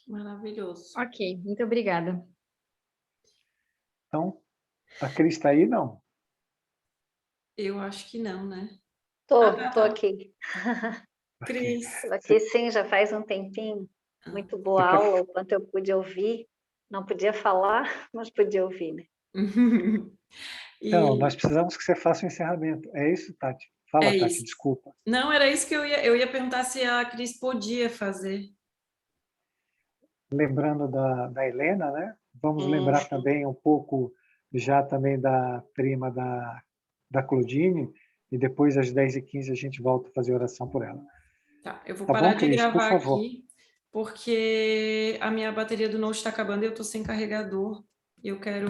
S2: Maravilhoso.
S8: Ok, muito obrigada.
S1: Então, a Cris está aí? Não.
S2: Eu acho que não, né?
S9: Tô
S2: tá.
S9: aqui.
S2: Cris.
S9: Tô aqui sim, já faz um tempinho. Muito boa aula, o quanto eu pude ouvir. Não podia falar, mas podia ouvir, né?
S1: Então, nós precisamos que você faça o encerramento. É isso, Tati? Fala, Tati,
S2: isso.
S1: desculpa.
S2: Não, era isso que eu ia perguntar se a Cris podia fazer.
S1: Lembrando da Helena, né? Vamos lembrar também um pouco já também da prima da Claudine, e depois às 10h15 a gente volta a fazer oração por ela.
S2: Tá, eu vou
S1: Tá
S2: parar
S1: bom,
S2: de
S1: Cris? Por
S2: gravar
S1: favor.
S2: aqui, porque a minha bateria do Note está acabando e eu estou sem carregador. E eu quero